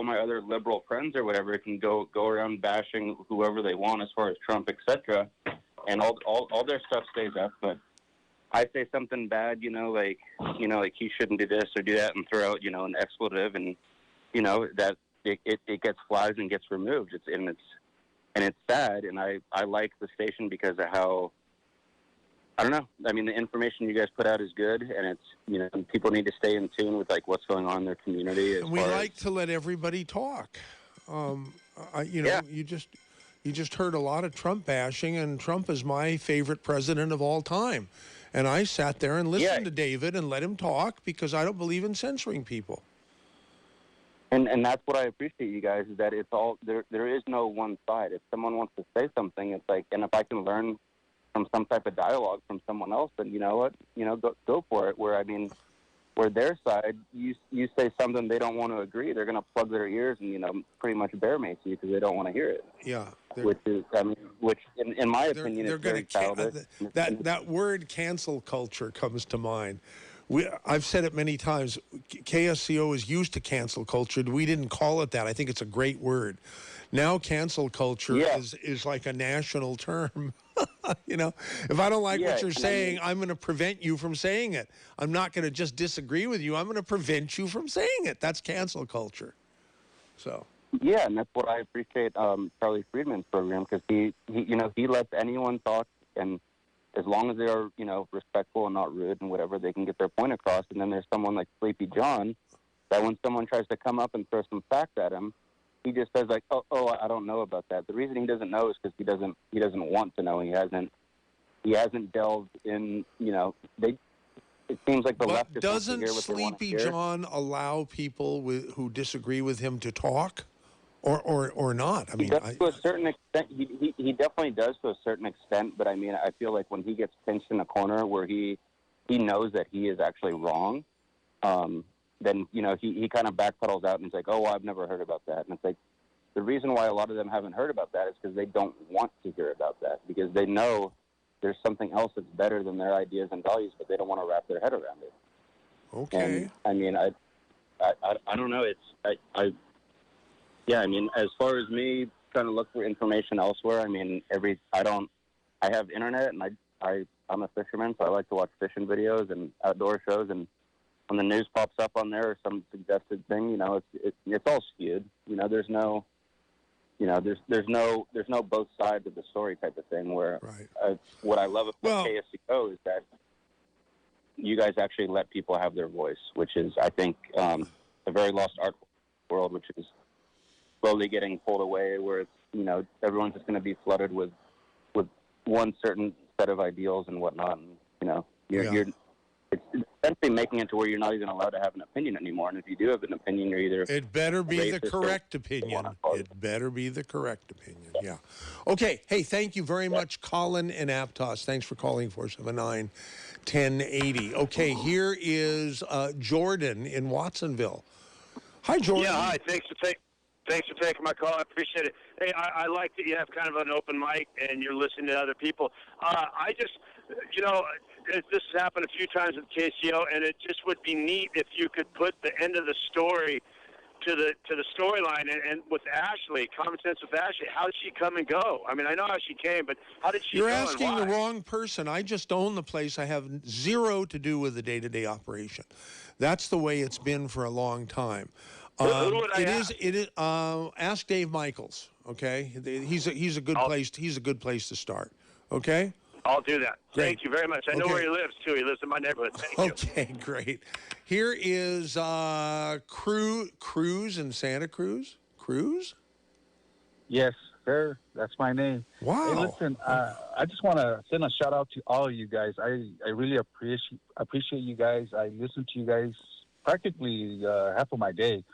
my other liberal friends or whatever can go around bashing whoever they want as far as Trump, etc. And all their stuff stays up. But I say something bad, like he shouldn't do this or do that, and throw out, an expletive, and that it gets flagged and gets removed. It's sad, and I like the station because of how, I don't know. I mean, the information you guys put out is good, and it's people need to stay in tune with like what's going on in their community. And we like to let everybody talk. Yeah. You just heard a lot of Trump bashing, and Trump is my favorite president of all time. And I sat there and listened to David and let him talk because I don't believe in censoring people. And that's what I appreciate, you guys, is that it's all there is no one side. If someone wants to say something, it's like, and if I can learn from some type of dialogue from someone else, then you know what, go for it. Where their side, you say something they don't want to agree, they're going to plug their ears and pretty much bear mace you because they don't want to hear it. Yeah, which in my opinion is very childish. That word cancel culture comes to mind. I've said it many times. KSCO is used to cancel culture. We didn't call it that. I think it's a great word. Now cancel culture is like a national term. If I don't like what you're saying, I'm going to prevent you from saying it. I'm not going to just disagree with you. I'm going to prevent you from saying it. That's cancel culture. So. Yeah, and that's what I appreciate Charlie Friedman's program, because he lets anyone talk, and as long as they are respectful and not rude and whatever, they can get their point across. And then there's someone like Sleepy John that when someone tries to come up and throw some facts at him, he just says like, oh, I don't know about that. The reason he doesn't know is because he doesn't want to know. He hasn't delved in. it seems like the left But just wants to doesn't hear what they want to Sleepy hear. John allow people who disagree with him to talk, or not? I He mean, does to a certain extent. He definitely does to a certain extent. But I mean, I feel like when he gets pinched in a corner where he knows that he is actually wrong, then he kind of backpedals out and he's like, oh, well, I've never heard about that. And it's like the reason why a lot of them haven't heard about that is because they don't want to hear about that, because they know there's something else that's better than their ideas and values, but they don't want to wrap their head around it. okay. And I mean, I don't know. Yeah, I mean, as far as me trying to look for information elsewhere, I mean, I have internet, and I'm a fisherman, so I like to watch fishing videos and outdoor shows, and when the news pops up on there or some suggested thing, it's all skewed. There's no both sides of the story type of thing. Where Right. What I love about KSCO is that you guys actually let people have their voice, which is, I think, a very lost art world, which is slowly getting pulled away, where it's everyone's just going to be flooded with one certain set of ideals and whatnot, and it's essentially making it to where you're not even allowed to have an opinion anymore. And if you do have an opinion, you're either It better be the racist correct opinion. It better be the correct opinion. Yeah. Okay. Hey, thank you very much, Colin and Aptos. Thanks for calling 479-1080. Okay, here is Jordan in Watsonville. Hi, Jordan. Yeah, hi. Thanks for taking my call. I appreciate it. Hey, I like that you have kind of an open mic and you're listening to other people. I just, this has happened a few times with KCO, and it just would be neat if you could put the end of the story to the storyline. And with Ashley, Common Sense with Ashley, how did she come and go? I mean, I know how she came, but how did she You're go asking and the why? wrong person. I just own the place. I have zero to do with the day-to-day operation. That's the way it's been for a long time. Who would I ask? It is. Ask Dave Michaels. Okay, he's a good place. He's a good place to start. Okay. I'll do that. Great. Thank you very much. I know Okay. where he lives, too. He lives in my neighborhood. Thank you. Okay, great. Here is Cruz in Santa Cruz. Cruz? Yes, sir. That's my name. Wow. Hey, listen, I just want to send a shout out to all of you guys. I really appreciate you guys. I listen to you guys practically half of my day.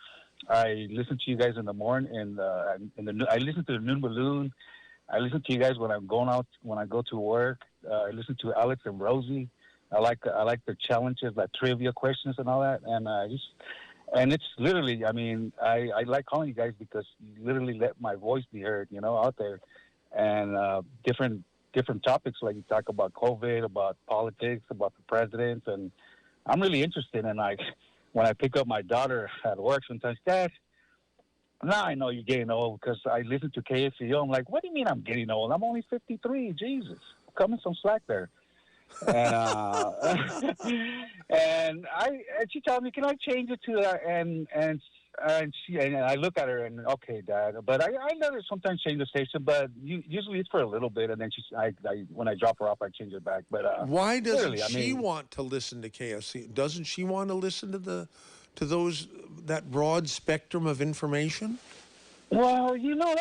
I listen to you guys in the morning, and I listen to the Noon Balloon. I listen to you guys when I'm going out, when I go to work. I listen to Alex and Rosie. I like the challenges, like trivia questions and all that. And it's literally, I mean, I like calling you guys because you literally let my voice be heard, out there. And different topics, like you talk about COVID, about politics, about the presidents. And I'm really interested in, like, when I pick up my daughter at work sometimes, Dad, now I know you're getting old because I listen to KSCO. I'm like, what do you mean I'm getting old? I'm only 53. Jesus. Cut me some slack there. And and she told me, can I change it to and I look at her and okay, Dad. But I let her sometimes change the station, but usually it's for a little bit, and then when I drop her off, I change it back. But why doesn't she want to listen to KSC? Doesn't she want to listen to that broad spectrum of information? Well, I don't know.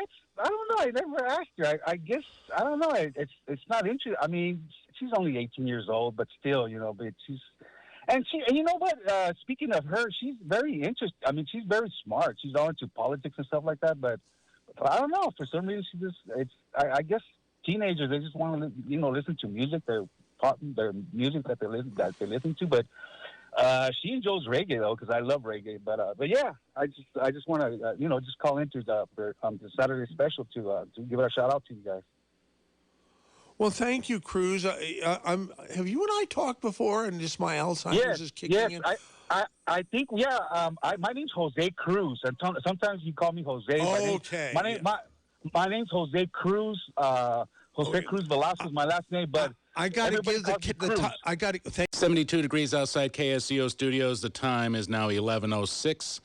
I never asked her. I guess I don't know. It's not interesting. I mean, she's only 18 years old, but still, but she's. And you know what? Speaking of her, she's very interesting. I mean, she's very smart. She's all into politics and stuff like that. But I don't know. For some reason, I guess teenagers, they just want to, listen to music. Their music that they listen to. But she enjoys reggae though, because I love reggae. But yeah, I just want to just call into the Saturday special to give it a shout out to you guys. Well, thank you, Cruz. Have you and I talked before, and just my Alzheimer's is kicking in? I think, yeah. My name's Jose Cruz, and sometimes you call me Jose. Okay. My name's Jose Cruz. Cruz Velasquez is my last name, but I got to give I got to. 72 degrees outside KSCO studios. The time is now 11:06.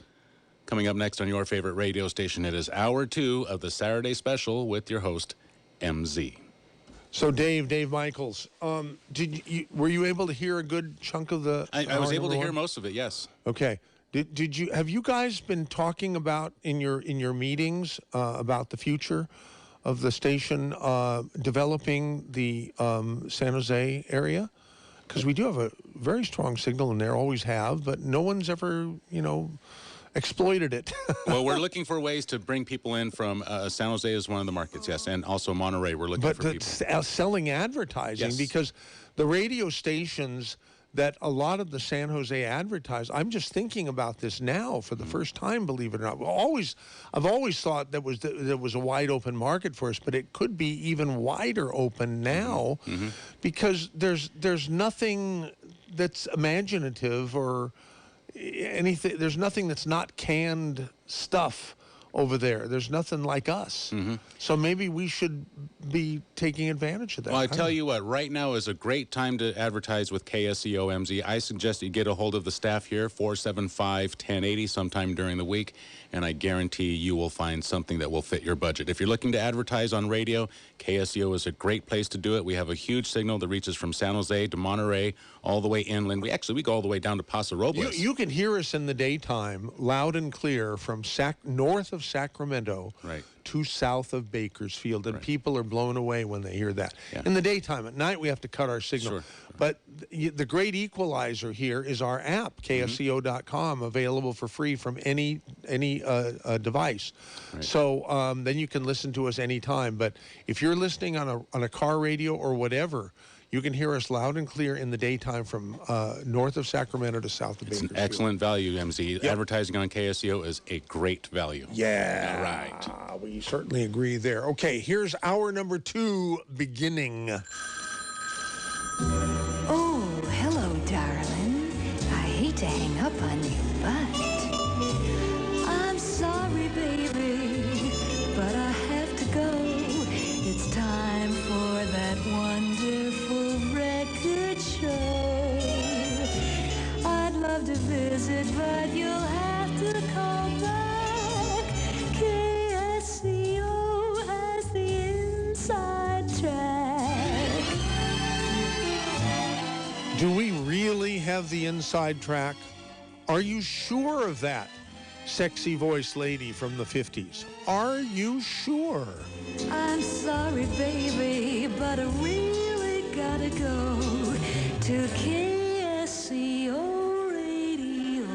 Coming up next on your favorite radio station, it is hour 2 of the Saturday special with your host, MZ. So, Dave Michaels, were you able to hear a good chunk of the? I was able to hear most of it. Yes. Okay. Have you guys been talking about in your meetings about the future of the station developing the San Jose area? because we do have a very strong signal in there, always have, but no one's ever, exploited it. Well, we're looking for ways to bring people in from San Jose is one of the markets, yes, and also Monterey. We're looking for people. But selling advertising, Yes. because the radio stations that a lot of the San Jose advertise, I'm just thinking about this now for the first time, believe it or not. I've always thought there was a wide open market for us, but it could be even wider open now, because there's nothing that's imaginative or anything. There's nothing that's not canned stuff over there. There's nothing like us. So maybe we should be taking advantage of that. Well, I tell you what, right now is a great time to advertise with KSCO MZ. I suggest you get a hold of the staff here, 475-1080, sometime during the week, and I guarantee you will find something that will fit your budget. If you're looking to advertise on radio, KSCO is a great place to do it. We have a huge signal that reaches from San Jose to Monterey, all the way inland. We go all the way down to Paso Robles. You can hear us in the daytime, loud and clear, from north of Sacramento to south of Bakersfield, and people are blown away when they hear that. Yeah. In the daytime, at night, we have to cut our signal. Sure. But the great equalizer here is our app, KSCO.com, available for free from any device. So then you can listen to us anytime. But if you're listening on a car radio or whatever, you can hear us loud and clear in the daytime from north of Sacramento to south of Bakersfield. It's an excellent value, MZ. Advertising on KSCO is a great value. Yeah. All right. We certainly agree there. Okay, here's hour number 2 beginning. Oh, hello, darling. I hate to hang up on you, but I'm sorry, baby, but I have to go. It's time for that wonderful record show. I'd love to visit, but you'll have to call back. KSCO has the inside track. Do we really have the inside track? Are you sure of that, sexy voice lady from the 50s? Are you sure? I'm sorry, baby, but I really gotta go to KSCO Radio.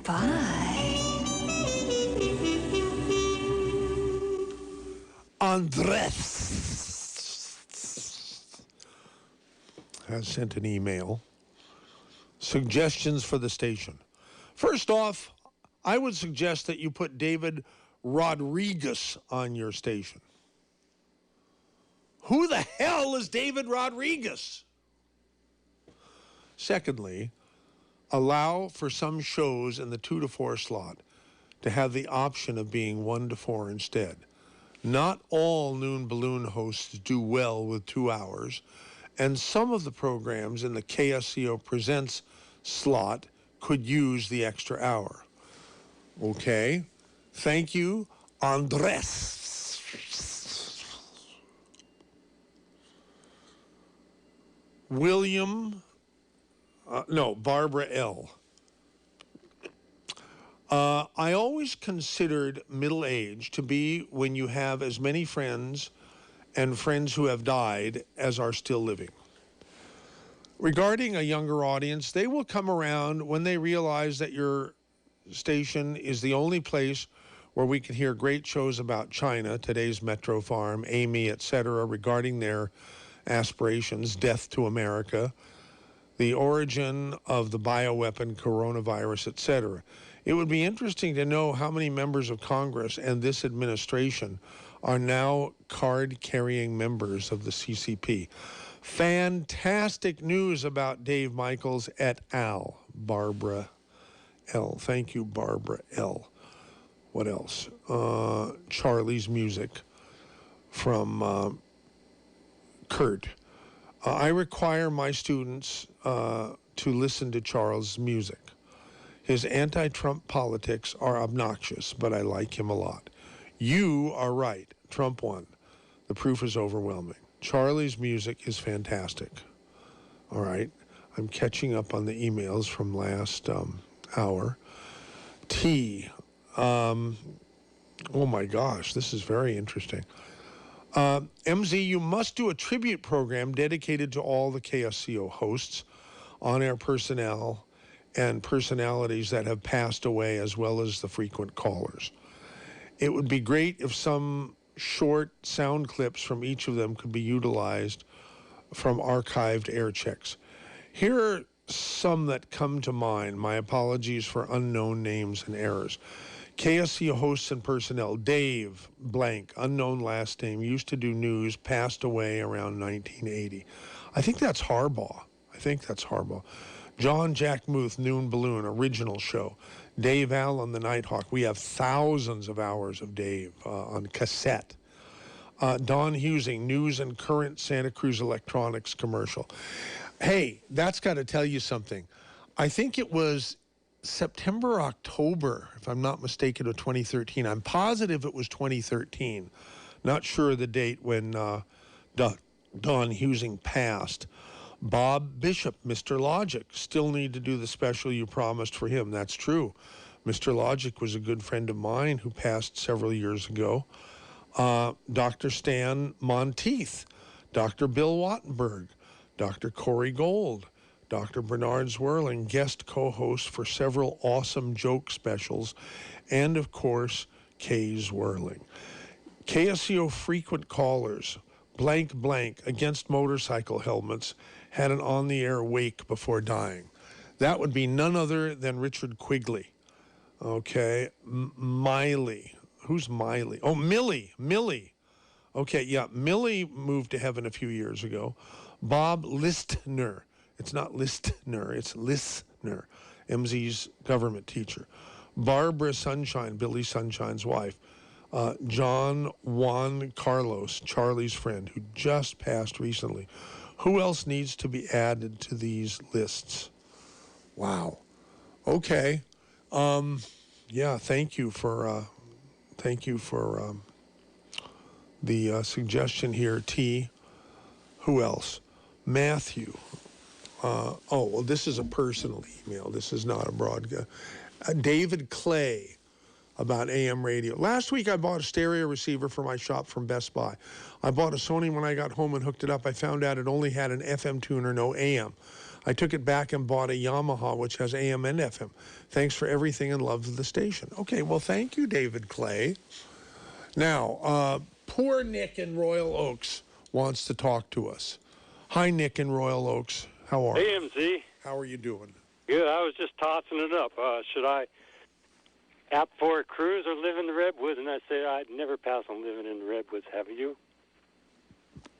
Bye. Andres has sent an email. Suggestions for the station. First off, I would suggest that you put David Rodriguez on your station. Who the hell is David Rodriguez? Secondly, allow for some shows in the 2 to 4 slot to have the option of being 1 to 4 instead. Not all Noon Balloon hosts do well with 2 hours, and some of the programs in the KSCO Presents slot could use the extra hour. Okay. Thank you, Andres. Barbara L. I always considered middle age to be when you have as many friends and friends who have died as are still living. Regarding a younger audience, they will come around when they realize that your station is the only place where we can hear great shows about China, today's Metro Farm, Amy, etc., regarding their aspirations, death to America, the origin of the bioweapon, coronavirus, etc. It would be interesting to know how many members of Congress and this administration are now card-carrying members of the CCP. Fantastic news about Dave Michaels et al., Barbara L. Thank you, Barbara L. What else? Charlie's Music from Kurt. I require my students to listen to Charles' music. His anti-Trump politics are obnoxious, but I like him a lot. You are right. Trump won. The proof is overwhelming. Charlie's music is fantastic. All right. I'm catching up on the emails from last hour. T. Oh my gosh, this is very interesting. MZ, you must do a tribute program dedicated to all the KSCO hosts, on-air personnel, and personalities that have passed away, as well as the frequent callers. It would be great if some short sound clips from each of them could be utilized from archived air checks. Here are some that come to mind. My apologies for unknown names and errors. KSCO hosts and personnel: Dave blank, unknown last name, used to do news, passed away around 1980. I think that's Harbaugh. John Jack Muth, Noon Balloon, original show. Dave Allen, the Nighthawk. We have thousands of hours of Dave on cassette. Don Husing, news and current Santa Cruz Electronics commercial. Hey, that's got to tell you something. I think it was September, October, if I'm not mistaken, of 2013. I'm positive it was 2013. Not sure of the date when Don Husing passed. Bob Bishop, Mr. Logic. Still need to do the special you promised for him. That's true. Mr. Logic was a good friend of mine who passed several years ago. Dr. Stan Monteith, Dr. Bill Wattenberg, Dr. Corey Gold, Dr. Bernard Zwerling, guest co-host for several awesome joke specials, and of course, Kay Zwerling. KSCO frequent callers, blank blank, against motorcycle helmets, had an on-the-air wake before dying. That would be none other than Richard Quigley. Okay, Miley. Who's Miley? Oh, Millie. Okay, yeah, Millie moved to heaven a few years ago. Bob Listner. It's not Listner, it's Listner, MZ's government teacher. Barbara Sunshine, Billy Sunshine's wife. John Juan Carlos, Charlie's friend, who just passed recently. Who else needs to be added to these lists? Wow. Okay. Yeah, thank you for the suggestion here, T. Who else? Matthew. Well, this is a personal email. This is not a broadcast. David Clay about AM radio. Last week I bought a stereo receiver for my shop from Best Buy. I bought a Sony. When I got home and hooked it up, I found out it only had an FM tuner, no AM. I took it back and bought a Yamaha, which has AM and FM. Thanks for everything and love to the station. Okay, well, thank you, David Clay. Now, poor Nick in Royal Oaks wants to talk to us. Hi, Nick in Royal Oaks. How are you? Hey, MZ. How are you doing? Good. I was just tossing it up. Should I opt for a cruise or live in the Redwoods? And I say I'd never pass on living in the Redwoods. Have you?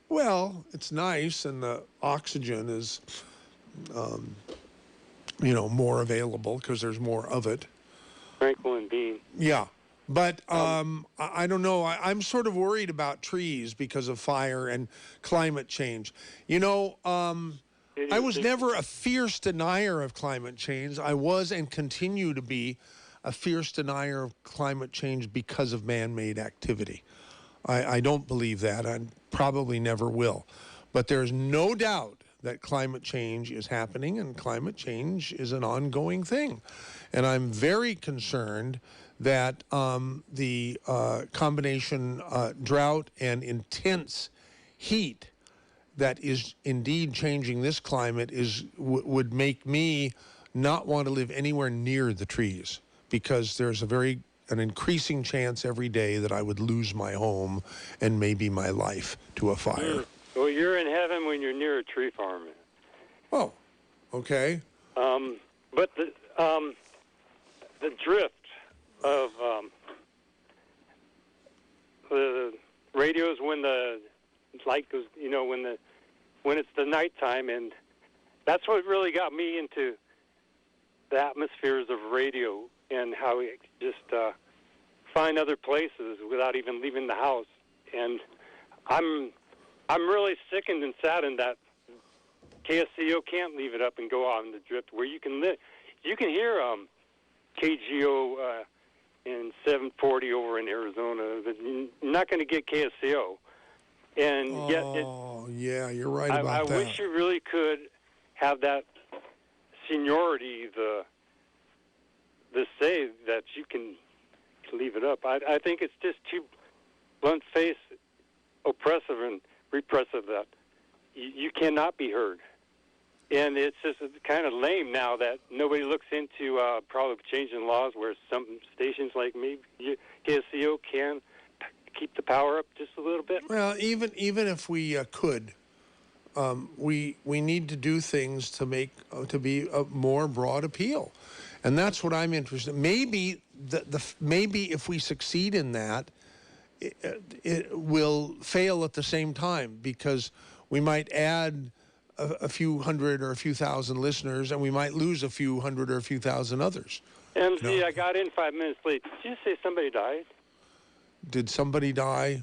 Well, it's nice, and the oxygen is, more available because there's more of it. Tranquil and Bean. Yeah. But I don't know. I'm sort of worried about trees because of fire and climate change. I was never a fierce denier of climate change. I was and continue to be a fierce denier of climate change because of man-made activity. I don't believe that. I probably never will. But there's no doubt that climate change is happening, and climate change is an ongoing thing. And I'm very concerned that the combination drought and intense heat that is indeed changing this climate would make me not want to live anywhere near the trees, because there's an increasing chance every day that I would lose my home and maybe my life to a fire. Well, you're in heaven when you're near a tree farm. Oh, okay. But the drift of the radios when the light goes, when it's the nighttime, and that's what really got me into the atmospheres of radio and how we just find other places without even leaving the house. And I'm really sickened and saddened that KSCO can't leave it up and go out in the drift where you can live. You can hear KGO in 740 over in Arizona, but you're not going to get KSCO. And yet, yeah, you're right about that. I wish you really could have that seniority, the say that you can leave it up. I think it's just too blunt-faced oppressive and repressive that you cannot be heard. And it's just kind of lame now that nobody looks into probably changing laws where some stations like me, KSCO, can keep the power up just a little bit. Well, even if we could, we need to do things to make to be a more broad appeal, and that's what I'm interested in. Maybe maybe if we succeed in that, it will fail at the same time, because we might add a few hundred or a few thousand listeners, and we might lose a few hundred or a few thousand others. MZ, I got in 5 minutes late. Did you say somebody died? Did somebody die?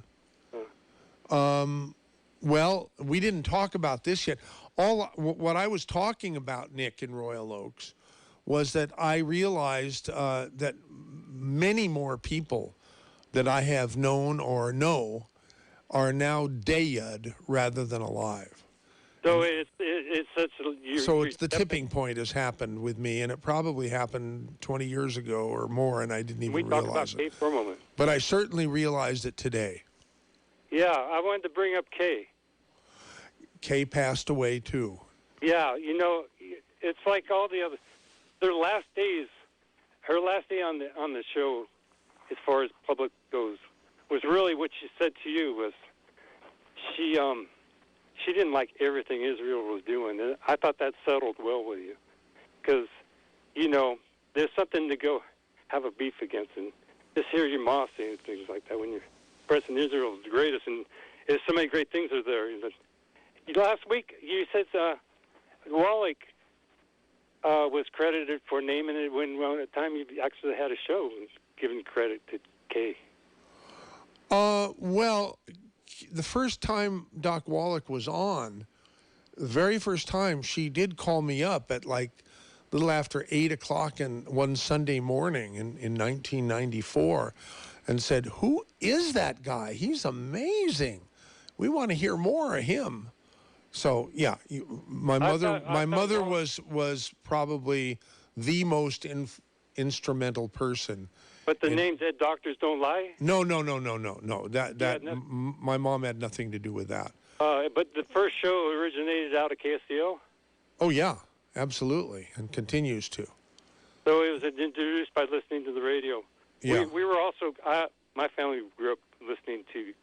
Well, we didn't talk about this yet. What I was talking about, Nick, in Royal Oaks, was that I realized that many more people that I have known or know are now dead rather than alive. So it's such so it's the tipping point has happened with me, and it probably happened 20 years ago or more, and I didn't even realize it. We talked about Kay for a moment. But I certainly realized it today. Yeah, I wanted to bring up Kay. Kay passed away too. Yeah, it's like all the other. Her last day on the show, as far as public goes, was really what she said to you was she didn't like everything Israel was doing. And I thought that settled well with you, because there's something to go have a beef against, and just hear your mom saying things like that when you're President Israel is the greatest, and there's so many great things are there. Last week you said Wallach was credited for naming it when at the time you actually had a show and giving credit to Kay. Well, the first time Doc Wallach was on, the very first time, she did call me up at like a little after 8 o'clock one Sunday morning in 1994 and said, "Who is that guy? He's amazing. We want to hear more of him." So yeah, my mother was probably the most instrumental person. But the name Dead Doctors Don't Lie? No. My mom had nothing to do with that. But the first show originated out of KSCO? Oh yeah, absolutely, and continues to. So it was introduced by listening to the radio. Yeah. We were also, my family grew up listening to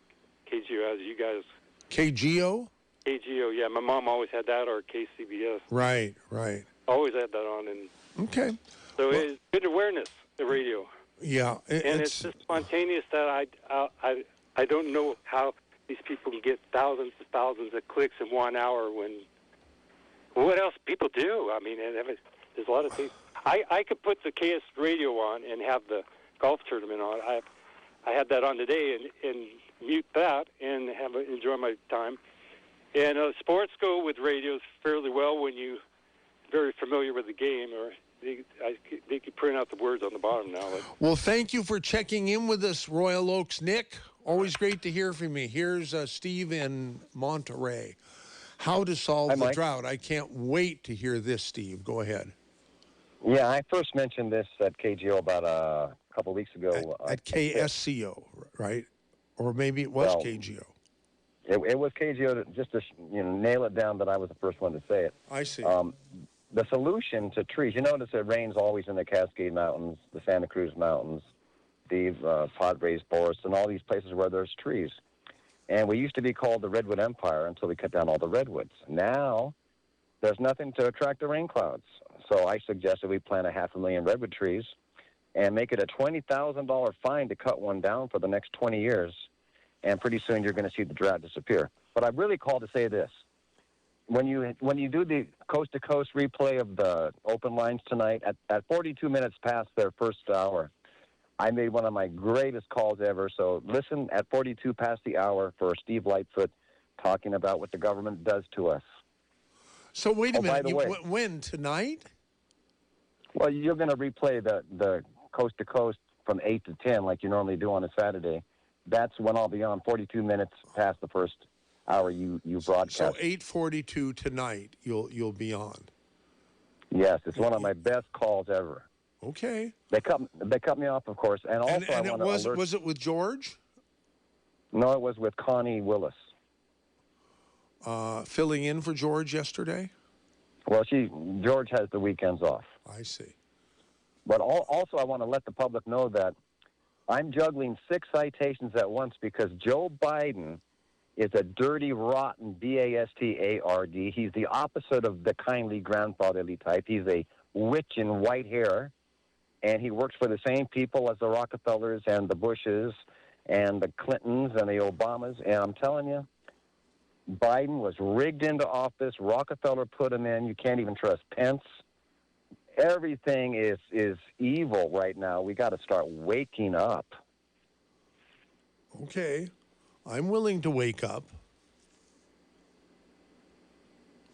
KGO as you guys. KGO? KGO, yeah. My mom always had that, or KCBS. Right. Always had that on. And okay. So it's good awareness, the radio. Yeah. It's just spontaneous that I don't know how these people can get thousands of clicks in 1 hour when, what else people do? I mean, there's a lot of things. I could put the KS radio on and have the golf tournament on. I had that on today and mute that and enjoy my time. And sports go with radios fairly well when you're very familiar with the game, or they can print out the words on the bottom now. Well, thank you for checking in with us, Royal Oaks. Nick, always great to hear from you. Here's Steve in Monterey. How to solve the drought. I can't wait to hear this, Steve. Go ahead. Yeah, I first mentioned this at KGO about a couple of weeks ago. At KSCO, right? Or maybe it was KGO. It was KGO, just to nail it down that I was the first one to say it. I see. The solution to trees, you notice it rains always in the Cascade Mountains, the Santa Cruz Mountains, the Padres Forests, and all these places where there's trees. And we used to be called the Redwood Empire until we cut down all the redwoods. Now, there's nothing to attract the rain clouds. So I suggested we plant 500,000 redwood trees and make it a $20,000 fine to cut one down for the next 20 years. And pretty soon you're going to see the drought disappear. But I really called to say this. When you do the coast-to-coast replay of the open lines tonight, at 42 minutes past their first hour, I made one of my greatest calls ever. So listen at 42 past the hour for Steve Lightfoot talking about what the government does to us. So wait a minute. By the way, when? Tonight? Well, you're going to replay the coast-to-coast from 8 to 10 like you normally do on a Saturday. That's when I'll be on 42 minutes past the first hour you broadcast. So 8:42 tonight you'll be on. Yes, it's one of my best calls ever. Okay. They cut me off, of course, and also and was it with George? No, it was with Connie Willis. Filling in for George yesterday? Well, George has the weekends off. I see. But also, I want to let the public know that I'm juggling 6 citations at once because Joe Biden is a dirty, rotten B-A-S-T-A-R-D. He's the opposite of the kindly grandfatherly type. He's a witch in white hair, and he works for the same people as the Rockefellers and the Bushes and the Clintons and the Obamas. And I'm telling you, Biden was rigged into office. Rockefeller put him in. You can't even trust Pence. Everything is evil right now. We got to start waking up. Okay. I'm willing to wake up.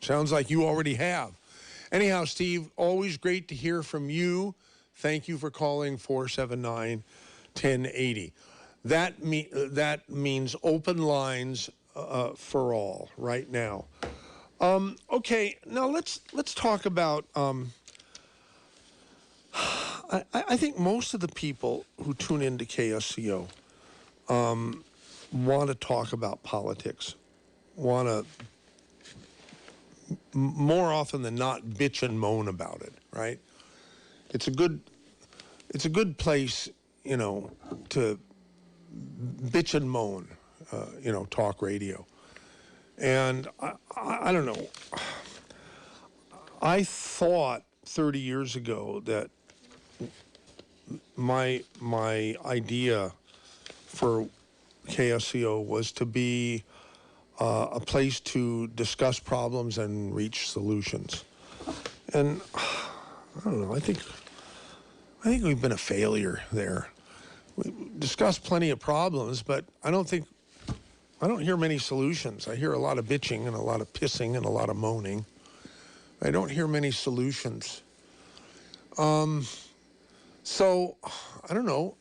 Sounds like you already have. Anyhow, Steve, always great to hear from you. Thank you for calling 479-1080. That means open lines for all right now. Okay, now let's talk about. I think most of the people who tune into KSCO want to talk about politics, want to more often than not bitch and moan about it, right? It's a good place, to bitch and moan, talk radio. And I don't know. I thought 30 years ago that my idea for KSCO was to be a place to discuss problems and reach solutions. And I don't know, I think we've been a failure there. We discussed plenty of problems, but I don't hear many solutions. I hear a lot of bitching and a lot of pissing and a lot of moaning. I don't hear many solutions. So, I don't know.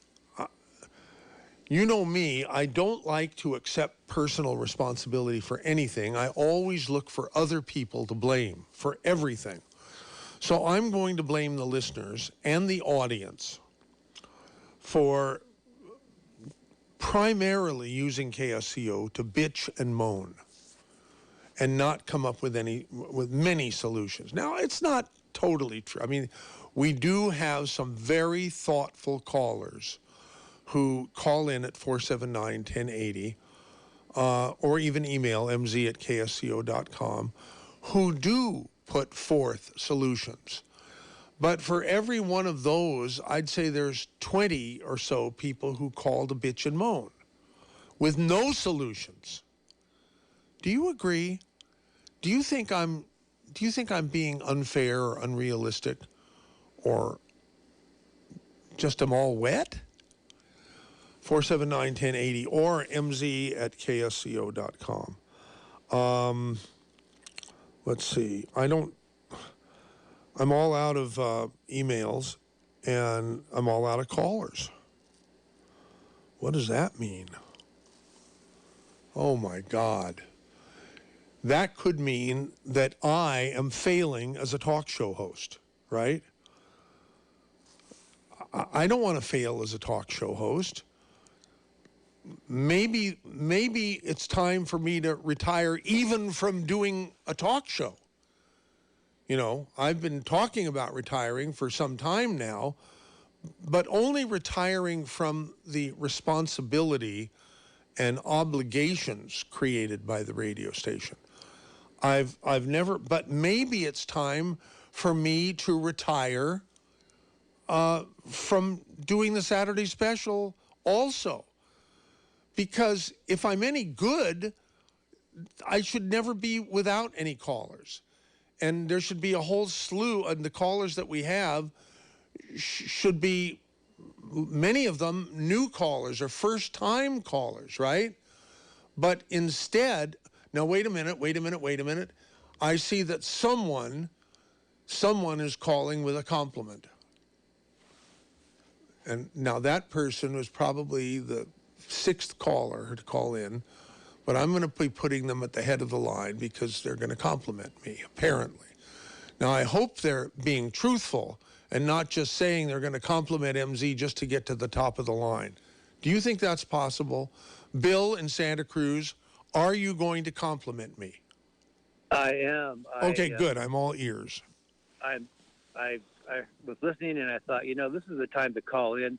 You know me, I don't like to accept personal responsibility for anything. I always look for other people to blame for everything. So I'm going to blame the listeners and the audience for primarily using KSCO to bitch and moan and not come up with many solutions. Now, it's not totally true. I mean, we do have some very thoughtful callers who call in at 479-1080 or even email mz@ksco.com who do put forth solutions. But for every one of those, I'd say there's 20 or so people who call to bitch and moan with no solutions. Do you agree? Do you think I'm being unfair or unrealistic or just am all wet? 479-1080 or mz@ksco.com. Let's see. I'm all out of emails and I'm all out of callers. What does that mean? Oh my God. That could mean that I am failing as a talk show host, right? I don't want to fail as a talk show host. Maybe it's time for me to retire even from doing a talk show. I've been talking about retiring for some time now, but only retiring from the responsibility and obligations created by the radio station. I've never, but maybe it's time for me to retire from doing the Saturday special also. Because if I'm any good, I should never be without any callers. And there should be a whole slew, and the callers that we have should be, many of them, new callers or first-time callers, right? But instead, now wait a minute. I see that someone is calling with a compliment. And now that person was probably the 6th caller to call in, but I'm going to be putting them at the head of the line because they're going to compliment me, apparently. Now, I hope they're being truthful and not just saying they're going to compliment MZ just to get to the top of the line. Do you think that's possible? Bill in Santa Cruz, are you going to compliment me? I am. Okay, good. I'm all ears. I was listening and I thought, this is the time to call in.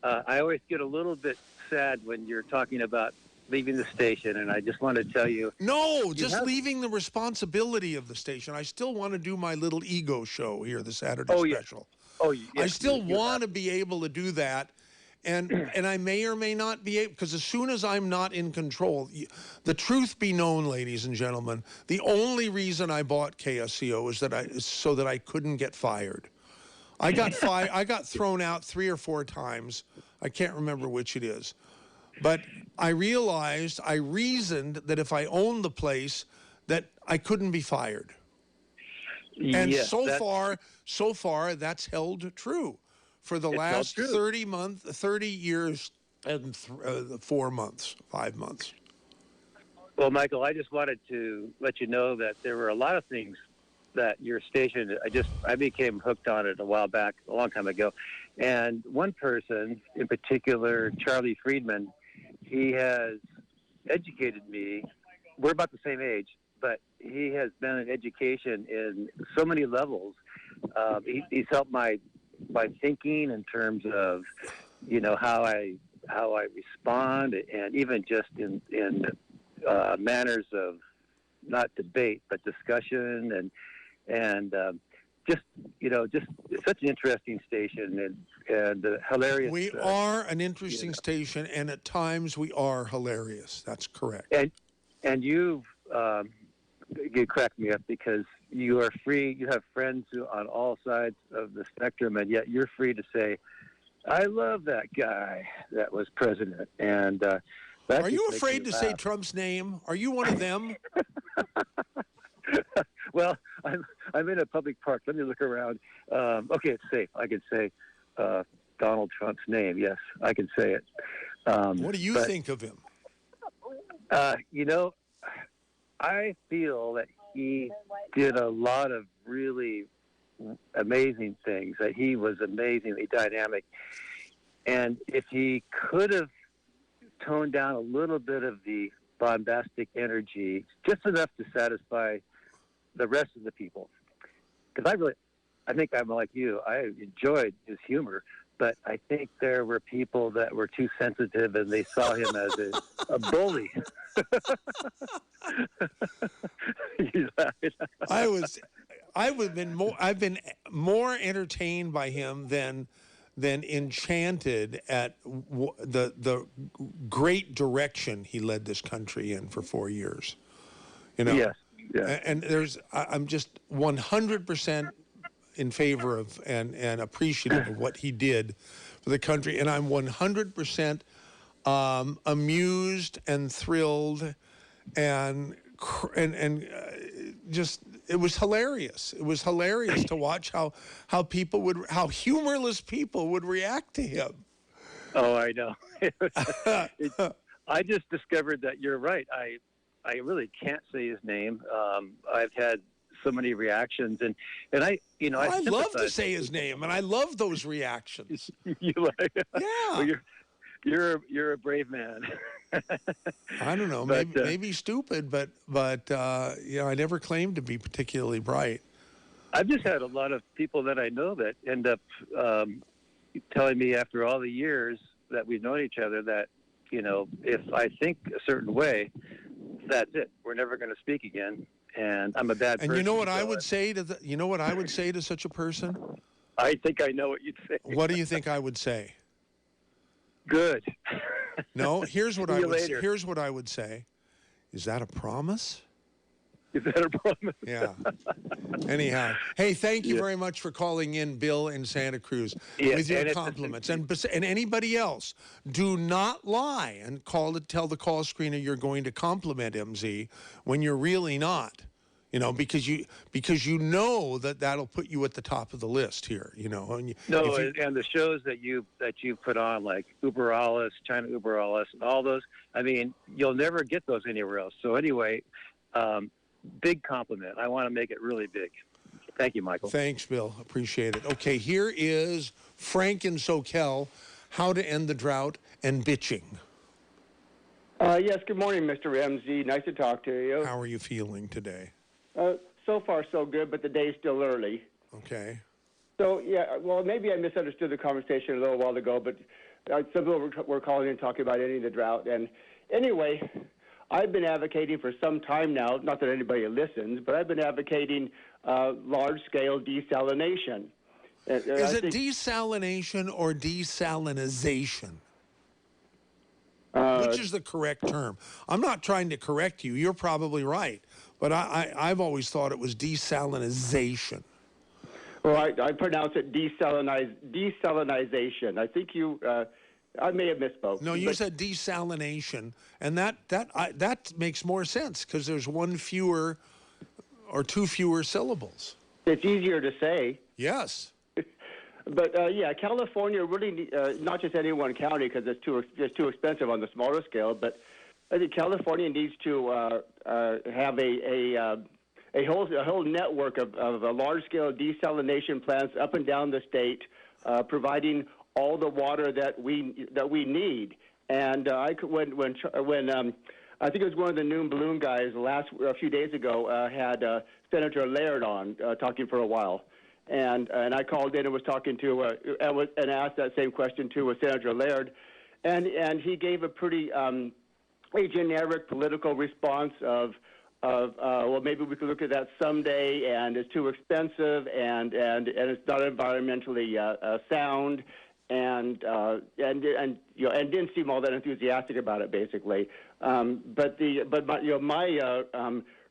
I always get a little bit sad when you're talking about leaving the station, and I just want to tell you. No, just leaving the responsibility of the station. I still want to do my little ego show here, the Saturday special. Oh, yes, I still want to be able to do that. And I may or may not be able, because as soon as I'm not in control, the truth be known, ladies and gentlemen, the only reason I bought KSCO is so that I couldn't get fired. I got I got thrown out 3 or 4 times. I can't remember which it is. But I reasoned that if I owned the place, that I couldn't be fired. And yes, so far, that's held true for the last 30 years and 4 months, 5 months. Well, Michael, I just wanted to let you know that there were a lot of things that your station, I became hooked on it a while back, a long time ago. And one person in particular, Charlie Friedman, he has educated me. We're about the same age, but he has been in education in so many levels. He's helped my thinking in terms of, how I respond, and even just in manners of not debate but discussion, and just it's such an interesting station and hilarious. We are an interesting station, and at times we are hilarious. That's correct. And you crack me up because you are free. You have friends on all sides of the spectrum, and yet you're free to say, "I love that guy that was president." And that are you afraid to say Trump's name? Are you one of them? Well, I'm in a public park. Let me look around. Okay, it's safe. I can say Donald Trump's name. Yes, I can say it. What do you think of him? I feel that he did a lot of really amazing things, that he was amazingly dynamic. And if he could have toned down a little bit of the bombastic energy, just enough to satisfy the rest of the people. Because I think I'm like you. I enjoyed his humor, but I think there were people that were too sensitive and they saw him as a bully. I've been more entertained by him than enchanted at the great direction he led this country in for 4 years. Yes. And I'm just 100% in favor of and appreciative of what he did for the country, and I'm 100% amused and thrilled, and just it was hilarious. It was hilarious to watch how humorless people would react to him. Oh, I know. I just discovered that you're right. I really can't say his name. I've had so many reactions, and I love to say his name, and I love those reactions. You like? Yeah. Well, you're a brave man. I don't know, maybe stupid, but I never claimed to be particularly bright. I've just had a lot of people that I know that end up telling me after all the years that we've known each other that, if I think a certain way, that's it. We're never going to speak again, and I'm a bad person. And you know what I would say to such a person? I think I know what you'd say. What do you think I would say? Good. No, here's what I would say. Is that a promise? Is that a promise? Yeah. Anyhow, hey, thank you very much for calling in, Bill in Santa Cruz, with your compliments. And anybody else, do not lie and tell the call screener you're going to compliment MZ when you're really not. Because you know that'll put you at the top of the list here. And the shows that you put on, like Uber Alles, China Uber Alles, and all those. I mean, you'll never get those anywhere else. So anyway, big compliment. I want to make it really big. Thank you, Michael. Thanks, Bill. Appreciate it. Okay, here is Frank in Soquel. how to end the drought, and bitching. Yes, good morning, Mr. MZ. Nice to talk to you. How are you feeling today? So far, so good, but the day's still early. Okay. So, yeah, well, maybe I misunderstood the conversation a little while ago, but some people were calling in talking about ending the drought. And anyway, I've been advocating for some time now, not that anybody listens, but I've been advocating large-scale desalination. Is it desalination or desalinization? Which is the correct term? I'm not trying to correct you. You're probably right. But I've always thought it was desalinization. Well, I pronounce it desalinization. I think you, I may have misspoke. No, you said desalination, and that makes more sense because there's one fewer or two fewer syllables. It's easier to say. Yes. But yeah, California really, not just any one county because it's too expensive on the smaller scale, but I think California needs to have a whole network of large-scale desalination plants up and down the state, providing all the water that we need. And when I think it was one of the Noon Balloon guys a few days ago had Senator Laird on talking for a while. And I called in and was talking to and asked that same question to Senator Laird, and he gave a pretty a generic political response of well, maybe we could look at that someday, and it's too expensive, and it's not environmentally sound, and didn't seem all that enthusiastic about it basically. But my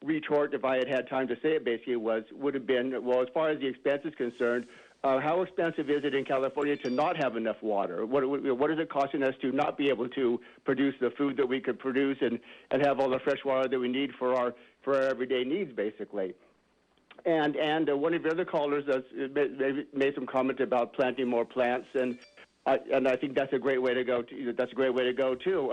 retort, if I had time to say it, basically would have been, well, as far as the expense is concerned, how expensive is it in California to not have enough water? What is it costing us to not be able to produce the food that we could produce and have all the fresh water that we need for our everyday needs, basically? And one of the other callers made some comment about planting more plants, and I think that's a great way to go. That's a great way to go too.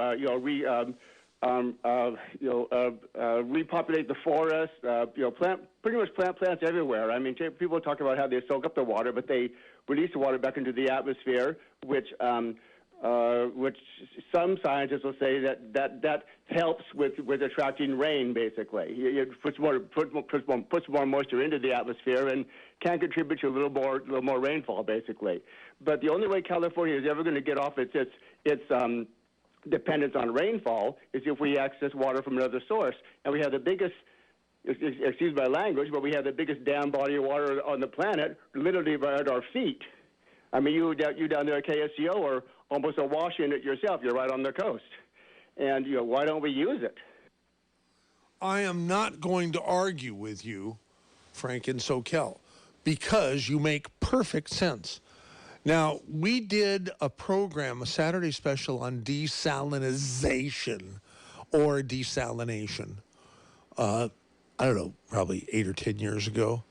Repopulate the forest. Pretty much plant plants everywhere. I mean, people talk about how they soak up the water, but they release the water back into the atmosphere, which some scientists will say that helps with attracting rain. Basically, it puts more moisture into the atmosphere and can contribute to a little more rainfall. Basically, but the only way California is ever going to get off its dependence on rainfall is if we access water from another source. And we have the biggest, excuse my language, but we have the biggest damn body of water on the planet literally right at our feet. I mean, you down there at KSCO are almost awash in it yourself. You're right on the coast. And why don't we use it? I am not going to argue with you, Frank and Soquel, because you make perfect sense. Now, we did a program, a Saturday special on desalinization or desalination, I don't know, probably 8 or 10 years ago.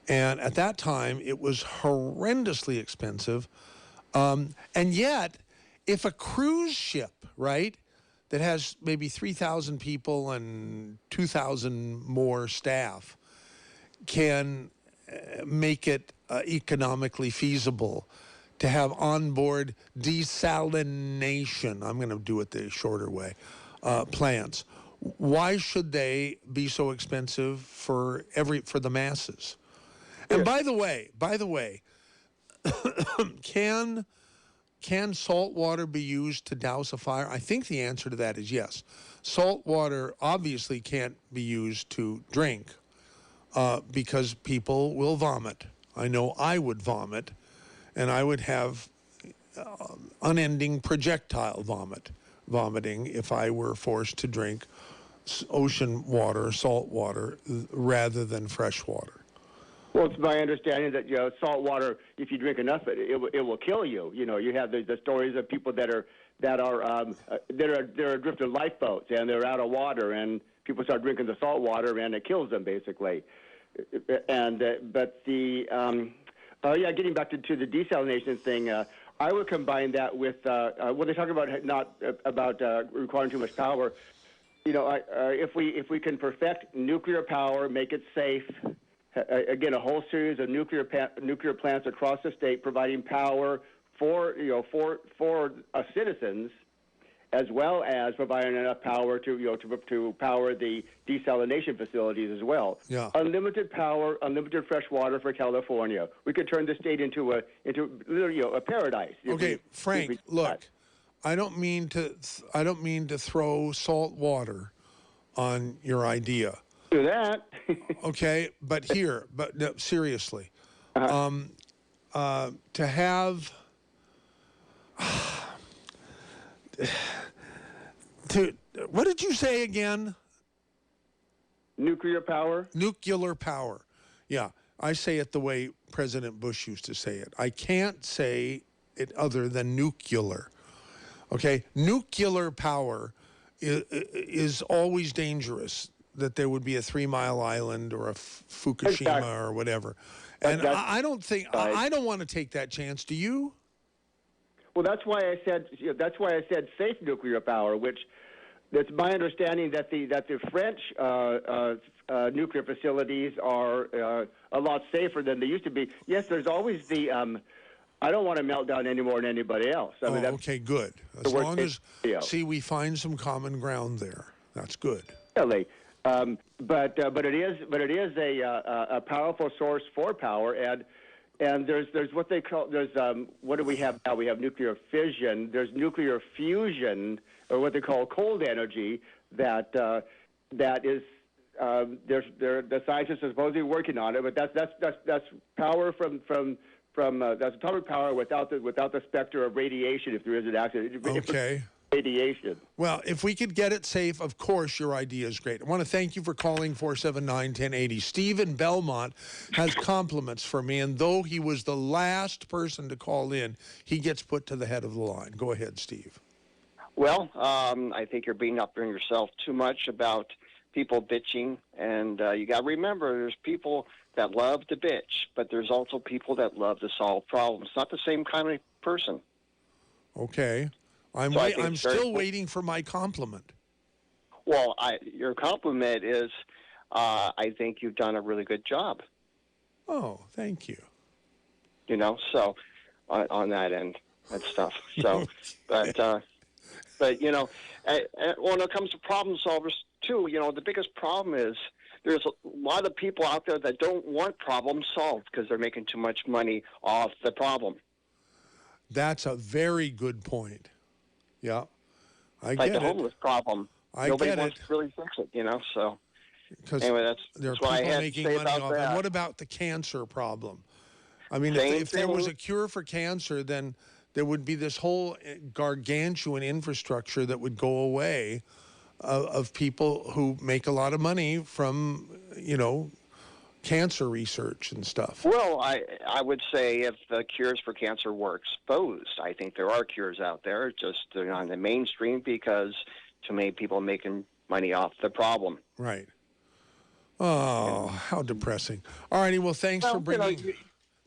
And at that time, it was horrendously expensive. And yet, if a cruise ship, right, that has maybe 3,000 people and 2,000 more staff can make it economically feasible to have onboard desalination, I'm going to do it the shorter way, plants. Why should they be so expensive for the masses? And by the way, can salt water be used to douse a fire? I think the answer to that is yes. Salt water obviously can't be used to drink because people will vomit. I know I would vomit, and I would have unending projectile vomiting if I were forced to drink ocean water, salt water, rather than fresh water. Well, it's my understanding that salt water, if you drink enough of it, it will kill you. You have the stories of people that are adrift in lifeboats and they're out of water, and people start drinking the salt water and it kills them basically. And getting back to the desalination thing, I would combine that with when they talk about requiring too much power. If we can perfect nuclear power, make it safe. Again, a whole series of nuclear plants across the state providing power for citizens, as well as providing enough power to power the desalination facilities as well. Yeah. Unlimited power, unlimited fresh water for California. We could turn the state into a paradise. Okay, Frank, look, I don't mean to throw salt water on your idea. Do that. Okay, but no, seriously, to have what did you say again? Nuclear power. Nuclear power. Yeah, I say it the way President Bush used to say it. I can't say it other than nuclear. Okay, nuclear power is always dangerous. That there would be a 3 Mile Island or a Fukushima or whatever, and I don't think I don't want to take that chance. Do you? Well, that's why I said safe nuclear power, which it's my understanding that the French nuclear facilities are a lot safer than they used to be. Yes, there's always the I don't want to melt down any more than anybody else. I mean, okay, good. As long as we find some common ground there, that's good. Really. But it is a powerful source for power, and there's what they call what do we have now? We have nuclear fission. There's nuclear fusion, or what they call cold energy. That is the scientists are supposedly working on it, but that's power from that's atomic power without the specter of radiation. If there is an accident, okay. Radiation. Well, if we could get it safe, of course, your idea is great. I want to thank you for calling 479-1080. Steve in Belmont has compliments for me, and though he was the last person to call in, he gets put to the head of the line. Go ahead, Steve. Well, I think you're beating up on yourself too much about people bitching, and you got to remember there's people that love to bitch, but there's also people that love to solve problems. Not the same kind of person. Okay. I'm still waiting for my compliment. Well, your compliment is, I think you've done a really good job. Oh, thank you. You know, so on that end and stuff. So, but you know, when it comes to problem solvers too, you know, the biggest problem is there's a lot of people out there that don't want problems solved because they're making too much money off the problem. That's a very good point. Yeah, I get it. Like the homeless problem. Nobody wants to really fix it, you know, so. Anyway, that's what I had to say about that. And what about the cancer problem? I mean, if there was a cure for cancer, then there would be this whole gargantuan infrastructure that would go away of people who make a lot of money from, you know, cancer research and stuff. Well, I would say if the cures for cancer were exposed, I think there are cures out there, just they're not in the mainstream because too many people are making money off the problem. Right. Oh, how depressing. All righty, well, thanks for bringing...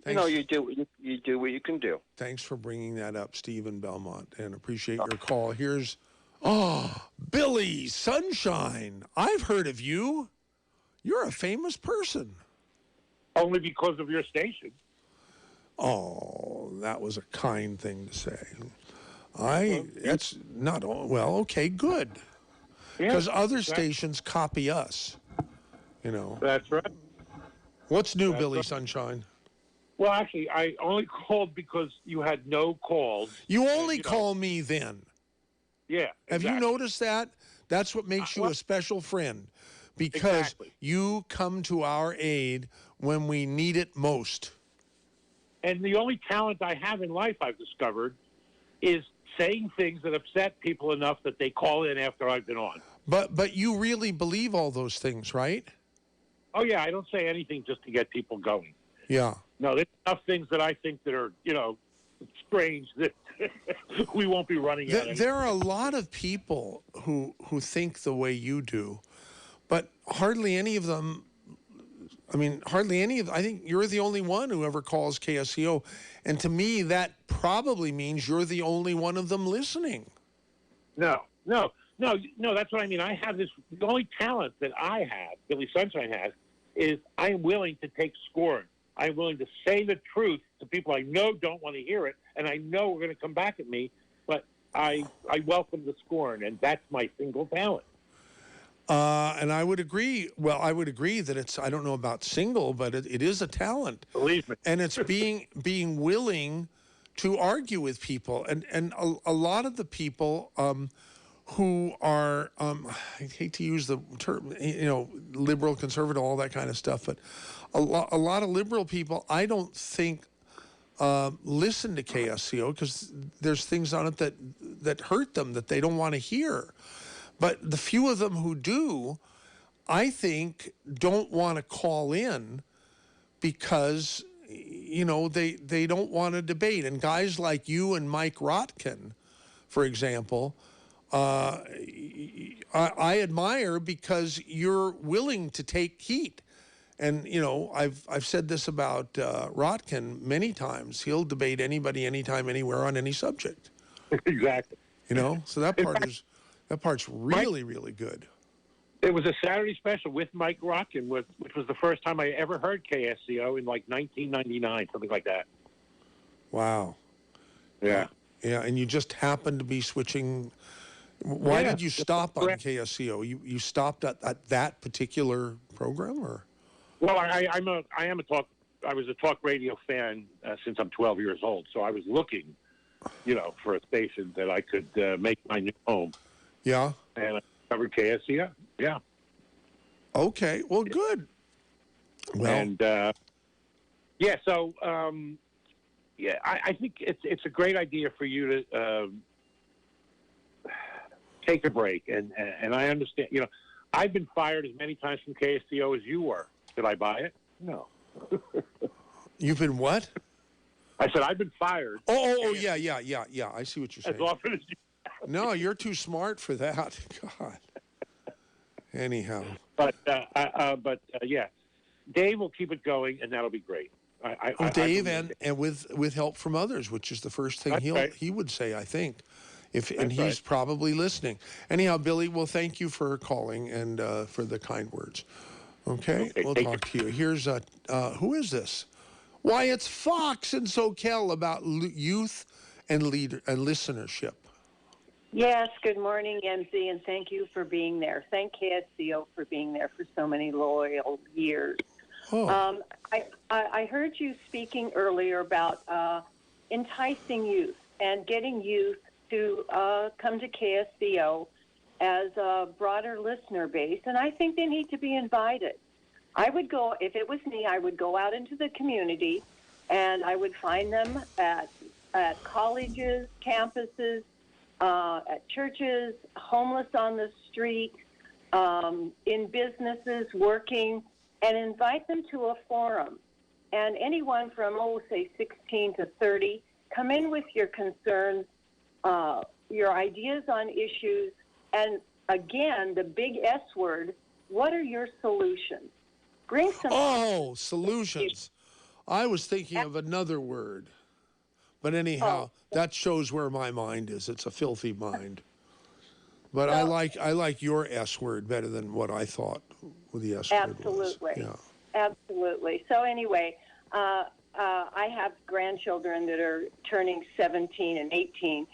You do what you can do. Thanks for bringing that up, Steve in Belmont, and appreciate your call. Here's, Billy Sunshine. I've heard of you. You're a famous person. Only because of your station. Oh, that was a kind thing to say. That's not, well, okay, good. Because other stations copy us, you know. That's right. What's new, Billy Sunshine? Well, actually, I only called because you had no calls. You only call me then. Yeah. Have you noticed that? That's what makes you a special friend. Because you come to our aid when we need it most. And the only talent I have in life, I've discovered, is saying things that upset people enough that they call in after I've been on. But you really believe all those things, right? Oh, yeah, I don't say anything just to get people going. Yeah. No, there's enough things that I think that are, you know, strange that we won't be running out. There are a lot of people who think the way you do, but hardly any of them, I think you're the only one who ever calls KSCO. And to me, that probably means you're the only one of them listening. No, that's what I mean. I have the only talent that I have, Billy Sunshine has, is I am willing to take scorn. I'm willing to say the truth to people I know don't want to hear it, and I know are going to come back at me, but I welcome the scorn, and that's my single talent. And I would agree. Well, I would agree that it's, I don't know about single, but it is a talent. Believe me. And it's being willing to argue with people. And a lot of the people who are, I hate to use the term, liberal, conservative, all that kind of stuff, but a lot of liberal people, I don't think, listen to KSCO because there's things on it that hurt them that they don't want to hear. But the few of them who do, I think, don't want to call in because, they don't want to debate. And guys like you and Mike Rotkin, for example, I admire because you're willing to take heat. And, I've said this about Rotkin many times. He'll debate anybody, anytime, anywhere on any subject. Exactly. So that part's really, really good. It was a Saturday special with Mike Rotkin, which was the first time I ever heard KSCO in like 1999, something like that. Wow. Yeah. Yeah, and you just happened to be switching. Why did you stop on KSCO? You stopped at that particular program, or? Well, I was a talk radio fan since I'm 12 years old, so I was looking, for a station that I could make my new home. Yeah. And I covered KSCO. Yeah. Okay. Well, good. Well. And so I think it's a great idea for you to take a break, and I understand. I've been fired as many times from KSCO as you were. Did I buy it? No. You've been what? I said I've been fired. Oh, yeah. I see what you're saying. As often as you. No, you're too smart for that. God. Anyhow. But yeah, Dave will keep it going, and that'll be great. Dave, and with help from others, which is the first thing he would say, I think. He's probably listening. Anyhow, Billy, well, thank you for calling and for the kind words. Okay, we'll talk to you. Here's who is this? Why, it's Fox in SoCal about youth and listenership. Yes, good morning, MZ, and thank you for being there. Thank KSCO for being there for so many loyal years. Oh. I heard you speaking earlier about enticing youth and getting youth to come to KSCO as a broader listener base, and I think they need to be invited. I would go, if it was me, I would go out into the community, and I would find them at colleges, campuses, at churches, homeless on the street, in businesses, working, and invite them to a forum. And anyone from, say 16 to 30, come in with your concerns, your ideas on issues, and again, the big S word, what are your solutions? Bring some... solutions. I was thinking of another word. But anyhow, that shows where my mind is. It's a filthy mind. But I like your S word better than what I thought with the S word was. Yeah. Absolutely. So anyway, I have grandchildren that are turning 17 and 18.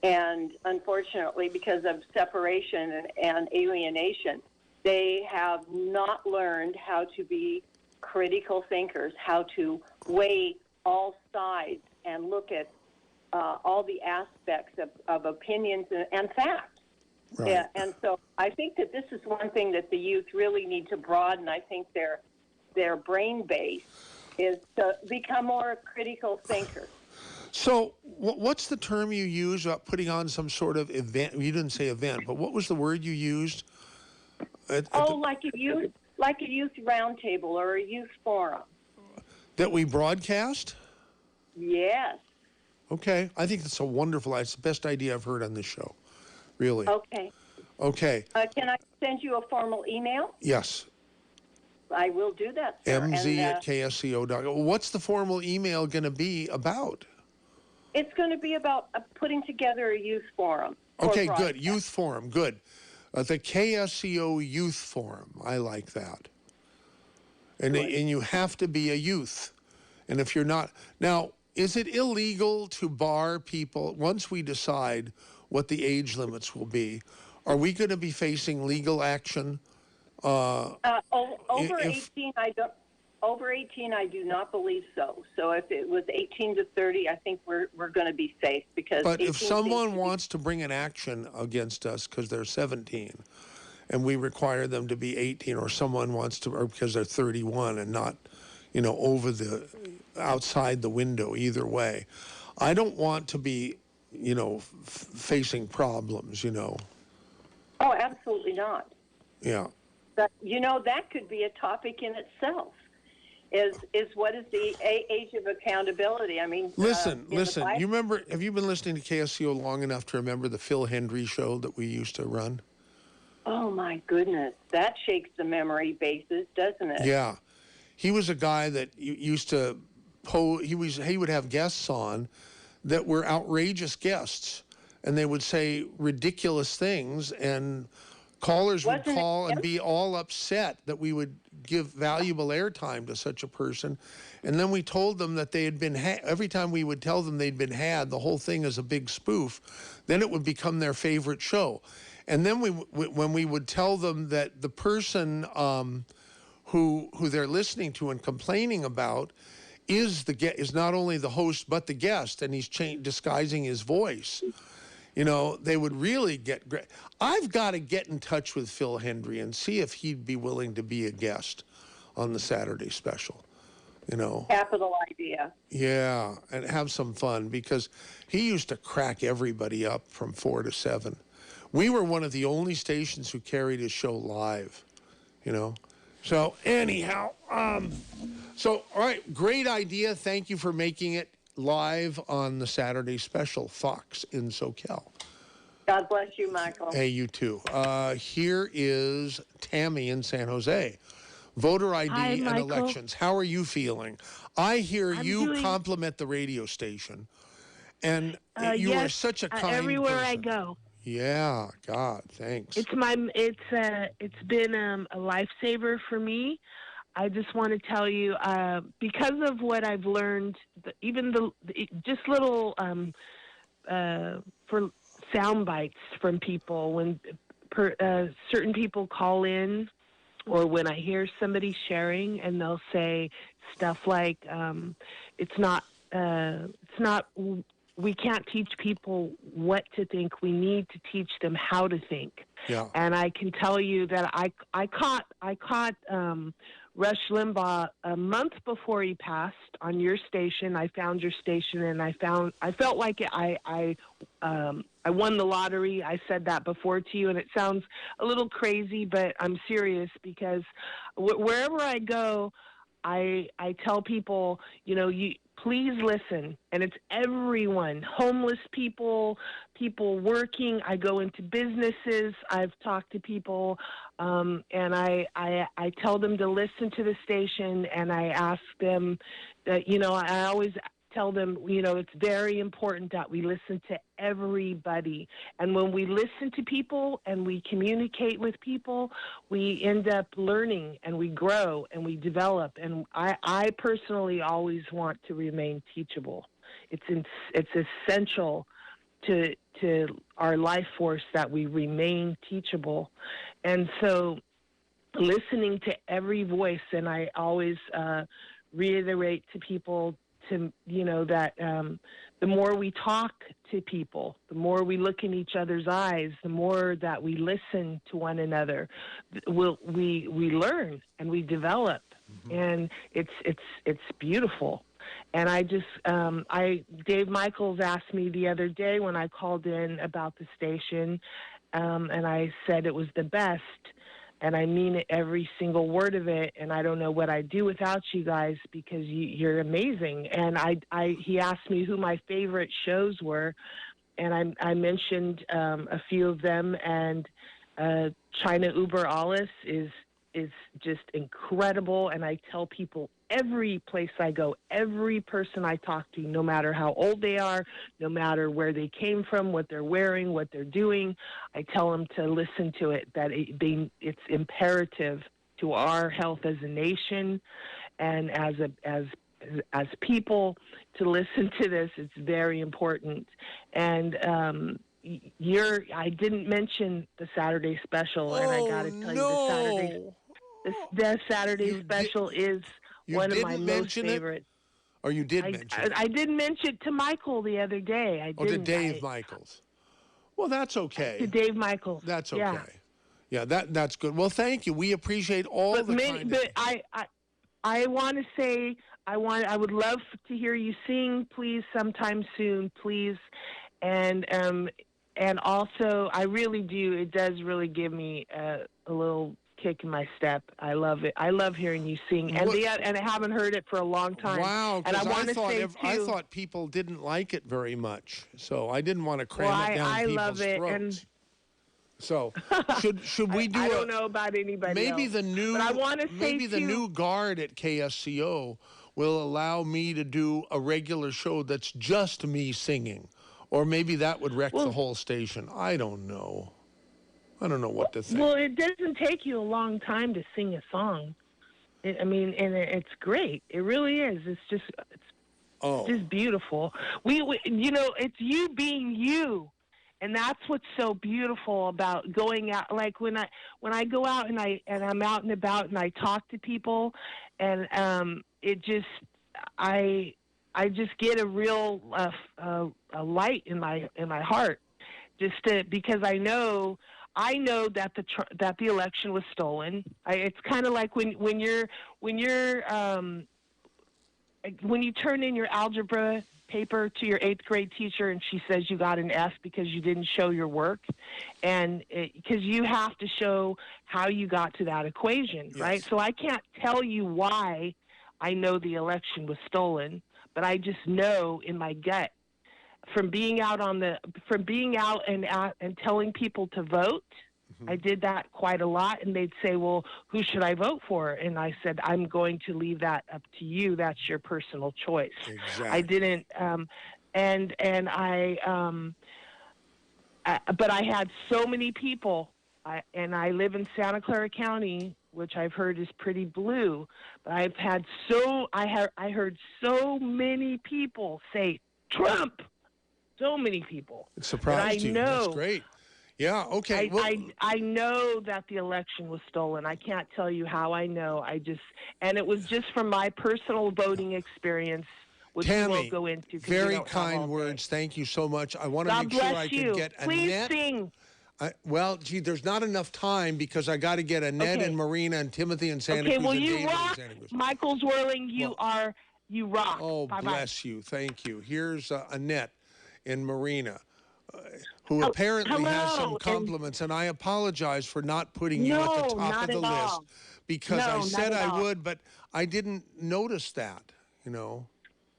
And unfortunately, because of separation and alienation, they have not learned how to be critical thinkers, how to weigh all sides and look at all the aspects of opinions and facts. Right. Yeah, and so I think that this is one thing that the youth really need to broaden. I think their brain base is to become more critical thinkers. So what's the term you use about putting on some sort of event? You didn't say event, but what was the word you used? Like a youth roundtable or a youth forum. That we broadcast? Yes. Okay. I think that's a wonderful idea. It's the best idea I've heard on this show. Really. Okay. Okay. Can I send you a formal email? Yes. I will do that, sir. mz@ksco.com. What's the formal email going to be about? It's going to be about putting together a youth forum. Okay, good. Youth forum. Good. The KSCO Youth Forum. I like that. And you have to be a youth. And if you're not now, is it illegal to bar people once we decide what the age limits will be? Are we going to be facing legal action? Over if- 18, I don't. Over 18, I do not believe so. So if it was 18 to 30, I think we're going to be safe because. But 18 if someone wants to bring an action against us because they're 17, and we require them to be 18, or someone wants to, or because they're 31 and not, over the outside the window, either way, I don't want to be, facing problems. Oh, absolutely not. Yeah. But that could be a topic in itself. Is what is the age of accountability? I mean, listen. You remember? Have you been listening to KSCO long enough to remember the Phil Hendry show that we used to run? Oh my goodness, that shakes the memory bases, doesn't it? Yeah, he was a guy that used to he would have guests on that were outrageous guests, and they would say ridiculous things, and callers would call and be all upset that we would give valuable airtime to such a person. And then we told them that they had been every time we would tell them they'd been had, the whole thing is a big spoof, then it would become their favorite show. And then when we would tell them that the person who they're listening to and complaining about is not only the host but the guest, and he's disguising his voice, they would really get great. I've got to get in touch with Phil Hendry and see if he'd be willing to be a guest on the Saturday special. Capital idea. Yeah, and have some fun, because he used to crack everybody up from 4 to 7. We were one of the only stations who carried his show live, So anyhow, all right, great idea. Thank you for making it live on the Saturday special, Fox in SoCal. God bless you, Michael. Hey, you too. Here is Tammy in San Jose. Voter ID Hi, and Michael. elections. How are you feeling? I hear you compliment the radio station, and you are such a kind everywhere person. I go. Yeah, God, thanks. It's been a lifesaver for me. I just want to tell you, because of what I've learned, just little for sound bites from people when certain people call in, or when I hear somebody sharing and they'll say stuff like, it's not. We can't teach people what to think. We need to teach them how to think. Yeah. And I can tell you that I caught Rush Limbaugh a month before he passed on your station. I found your station, and I felt like I won the lottery. I said that before to you, and it sounds a little crazy, but I'm serious, because wherever I go, I tell people, please listen. And it's everyone, homeless people, people working. I go into businesses. I've talked to people, and I tell them to listen to the station, and I ask them that, I always tell them, it's very important that we listen to everybody. And when we listen to people and we communicate with people, we end up learning, and we grow, and we develop. And I personally always want to remain teachable. It's essential to our life force that we remain teachable. And so listening to every voice, and I always reiterate to people that the more we talk to people, the more we look in each other's eyes, the more that we listen to one another, we learn and we develop. And it's beautiful. And I just Dave Michaels asked me the other day when I called in about the station, and I said it was the best. And I mean it, every single word of it. And I don't know what I'd do without you guys, because you're amazing. And he asked me who my favorite shows were, and I mentioned a few of them. And China Uber Alles is just incredible. And I tell people every place I go, every person I talk to, no matter how old they are, no matter where they came from, what they're wearing, what they're doing, I tell them to listen to it, that it's imperative to our health as a nation and as as people to listen to this. It's very important. And I didn't mention the Saturday special, and I got to tell you, the Saturday special is one of my most favorite. Or you did mention it? I did mention it to Michael the other day. To Dave Michaels. Well, that's okay. To Dave Michaels. That's okay. Yeah, that's good. Well, thank you. We appreciate all the kind. But I want to say I would love to hear you sing, please, sometime soon, please, and also I really do. It does really give me a little kick in my step. I love it. I love hearing you sing, and I haven't heard it for a long time. Wow, and I thought people didn't like it very much, so I didn't want to cram it down people's love it, throats. and so should we do? I don't know about anybody maybe else, the new. but I want to say the new guard at KSCO will allow me to do a regular show that's just me singing, or maybe that would wreck the whole station. I don't know. I don't know what to think. Well, it doesn't take you a long time to sing a song. And it's great. It really is. It's just beautiful. It's you being you, and that's what's so beautiful about going out. Like when I go out and I'm out and about and I talk to people, and I just get a real a light in my heart, because I know that the election was stolen. It's kind of like when you turn in your algebra paper to your 8th grade teacher and she says you got an F because you didn't show your work, and because you have to show how you got to that equation, right? So I can't tell you why I know the election was stolen, but I just know in my gut. From being out and telling people to vote, I did that quite a lot, and they'd say, "Well, who should I vote for?" And I said, "I'm going to leave that up to you. That's your personal choice." Exactly. I didn't, but I had so many people, and I live in Santa Clara County, which I've heard is pretty blue, but I heard so many people say Trump. So many people. It surprised you. That's great. Yeah, okay. I know that the election was stolen. I can't tell you how I know. And it was just from my personal voting experience, which Tammy, we won't go into. Very kind words. Thank you so much. I want to God make sure bless I you. can get Please Annette. sing. There's not enough time because I got to get Annette and Marina and Timothy and Santa Cruz. Okay, well, and you David rock. And Santa Cruz. Michael Zwerling, you rock. Oh, Bye-bye. bless you. Thank you. Here's Annette and Marina, who apparently has some compliments, and I apologize for not putting you at the top of the list because I said I would, but I didn't notice that,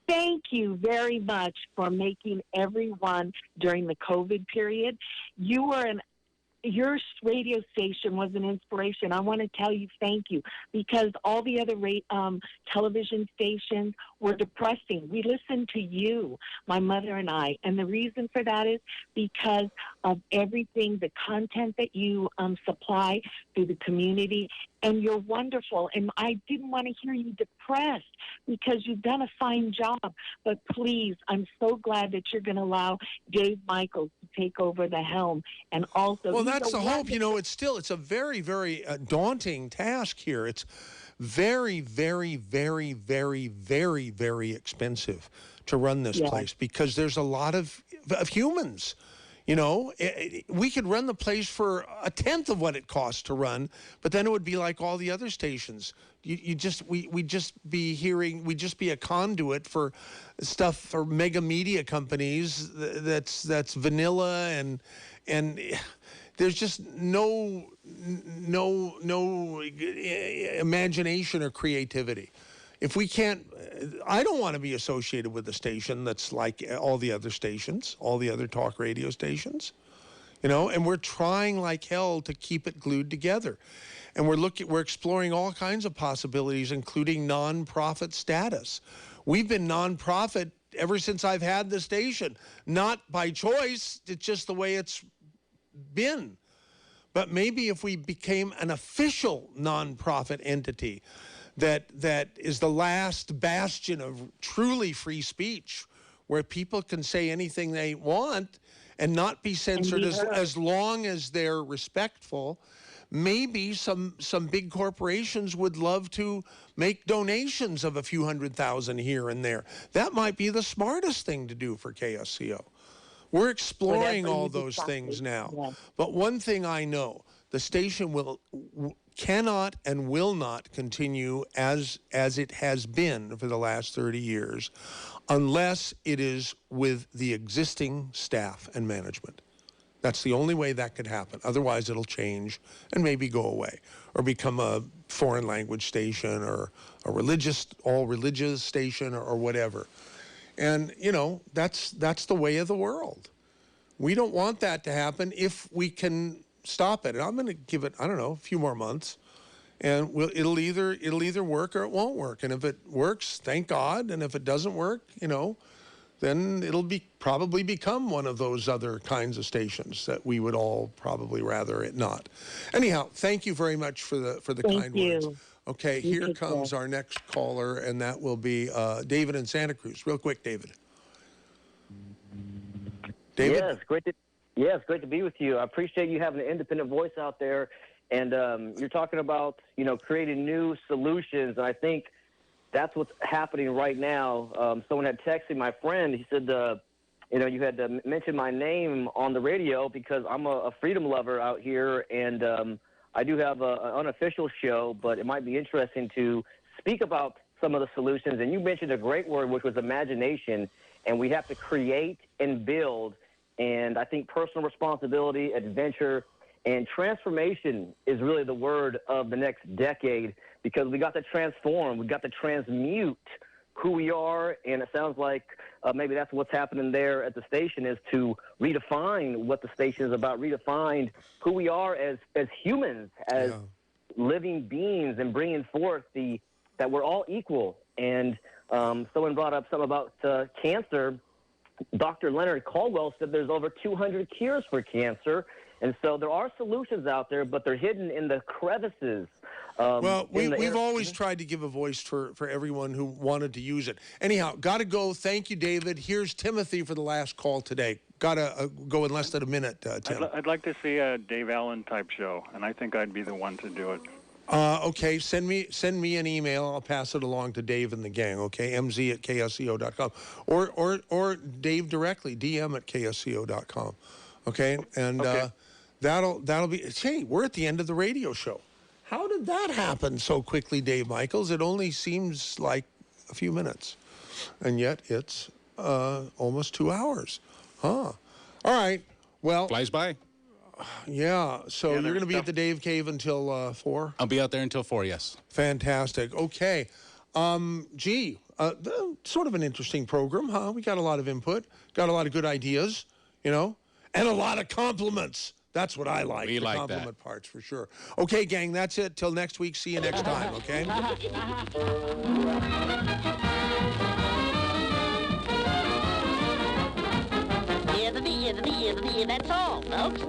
Thank you very much for making everyone during the COVID period. Your radio station was an inspiration. I want to tell you thank you, because all the other television stations were depressing. We listened to you, my mother and I, and the reason for that is because of everything, the content that you supply through the community, and you're wonderful. And I didn't want to hear you depressed because you've done a fine job. But please, I'm so glad that you're going to allow Dave Michaels to take over the helm. And also, well, that's the hope. It's a very, very daunting task here. It's very, very, very, very, very, very expensive to run this place because there's a lot of humans. We could run the place for a tenth of what it costs to run, but then it would be like all the other stations. We'd just be a conduit for stuff for mega media companies that's vanilla and there's just no imagination or creativity. If we can't, I don't want to be associated with a station that's like all the other stations, all the other talk radio stations, and we're trying like hell to keep it glued together. And we're exploring all kinds of possibilities, including nonprofit status. We've been nonprofit ever since I've had the station, not by choice. It's just the way it's been. But maybe if we became an official nonprofit entity, that is the last bastion of truly free speech, where people can say anything they want and not be censored as long as they're respectful. Maybe some big corporations would love to make donations of a few $100,000 here and there. That might be the smartest thing to do for KSCO. We're exploring all those things now. Yeah. But one thing I know, the station cannot and will not continue as it has been for the last 30 years unless it is with the existing staff and management. That's the only way that could happen. Otherwise, it'll change and maybe go away or become a foreign language station or a all religious station or whatever. And, you know, that's the way of the world. We don't want that to happen if we can stop it. And I'm going to give it, I don't know, a few more months. And it'll either work or it won't work. And if it works, thank God. And if it doesn't work, you know, then it'll probably become one of those other kinds of stations that we would all probably rather it not. Anyhow, thank you very much for the kind words. Okay, here comes our next caller, and that will be David in Santa Cruz. Real quick, David. David? Yes, great to be with you. I appreciate you having an independent voice out there. And you're talking about, you know, creating new solutions. And I think that's what's happening right now. Someone had texted my friend. He said, you know, you had to mention my name on the radio because I'm a freedom lover out here. And I do have an unofficial show, but it might be interesting to speak about some of the solutions. And you mentioned a great word, which was imagination. And we have to create and build. And I think personal responsibility, adventure, and transformation is really the word of the next decade because we got to transform, we got to transmute who we are, and it sounds like maybe that's what's happening there at the station is to redefine what the station is about, redefine who we are as humans, as living beings, and bringing forth that we're all equal. And someone brought up something about cancer. Dr. Leonard Caldwell said there's over 200 cures for cancer. And so there are solutions out there, but they're hidden in the crevices. Well, we've always tried to give a voice for everyone who wanted to use it. Anyhow, got to go. Thank you, David. Here's Timothy for the last call today. Got to go in less than a minute, Tim. I'd like to see a Dave Allen type show, and I think I'd be the one to do it. Okay, send me an email. I'll pass it along to Dave and the gang, okay? mz@ksco.com. Or Dave directly, dm@ksco.com. Okay? And that'll be, hey, we're at the end of the radio show. How did that happen so quickly, Dave Michaels? It only seems like a few minutes. And yet it's almost 2 hours. Huh. All right. Well. Flies by. Yeah. So you're going to be at the Dave Cave until 4? I'll be out there until 4, yes. Fantastic. Okay. Sort of an interesting program, huh? We got a lot of input, got a lot of good ideas, you know, and a lot of compliments. That's what I like. We the like compliment parts for sure. Okay, gang, that's it. Till next week. See you next time, okay? That's all, folks.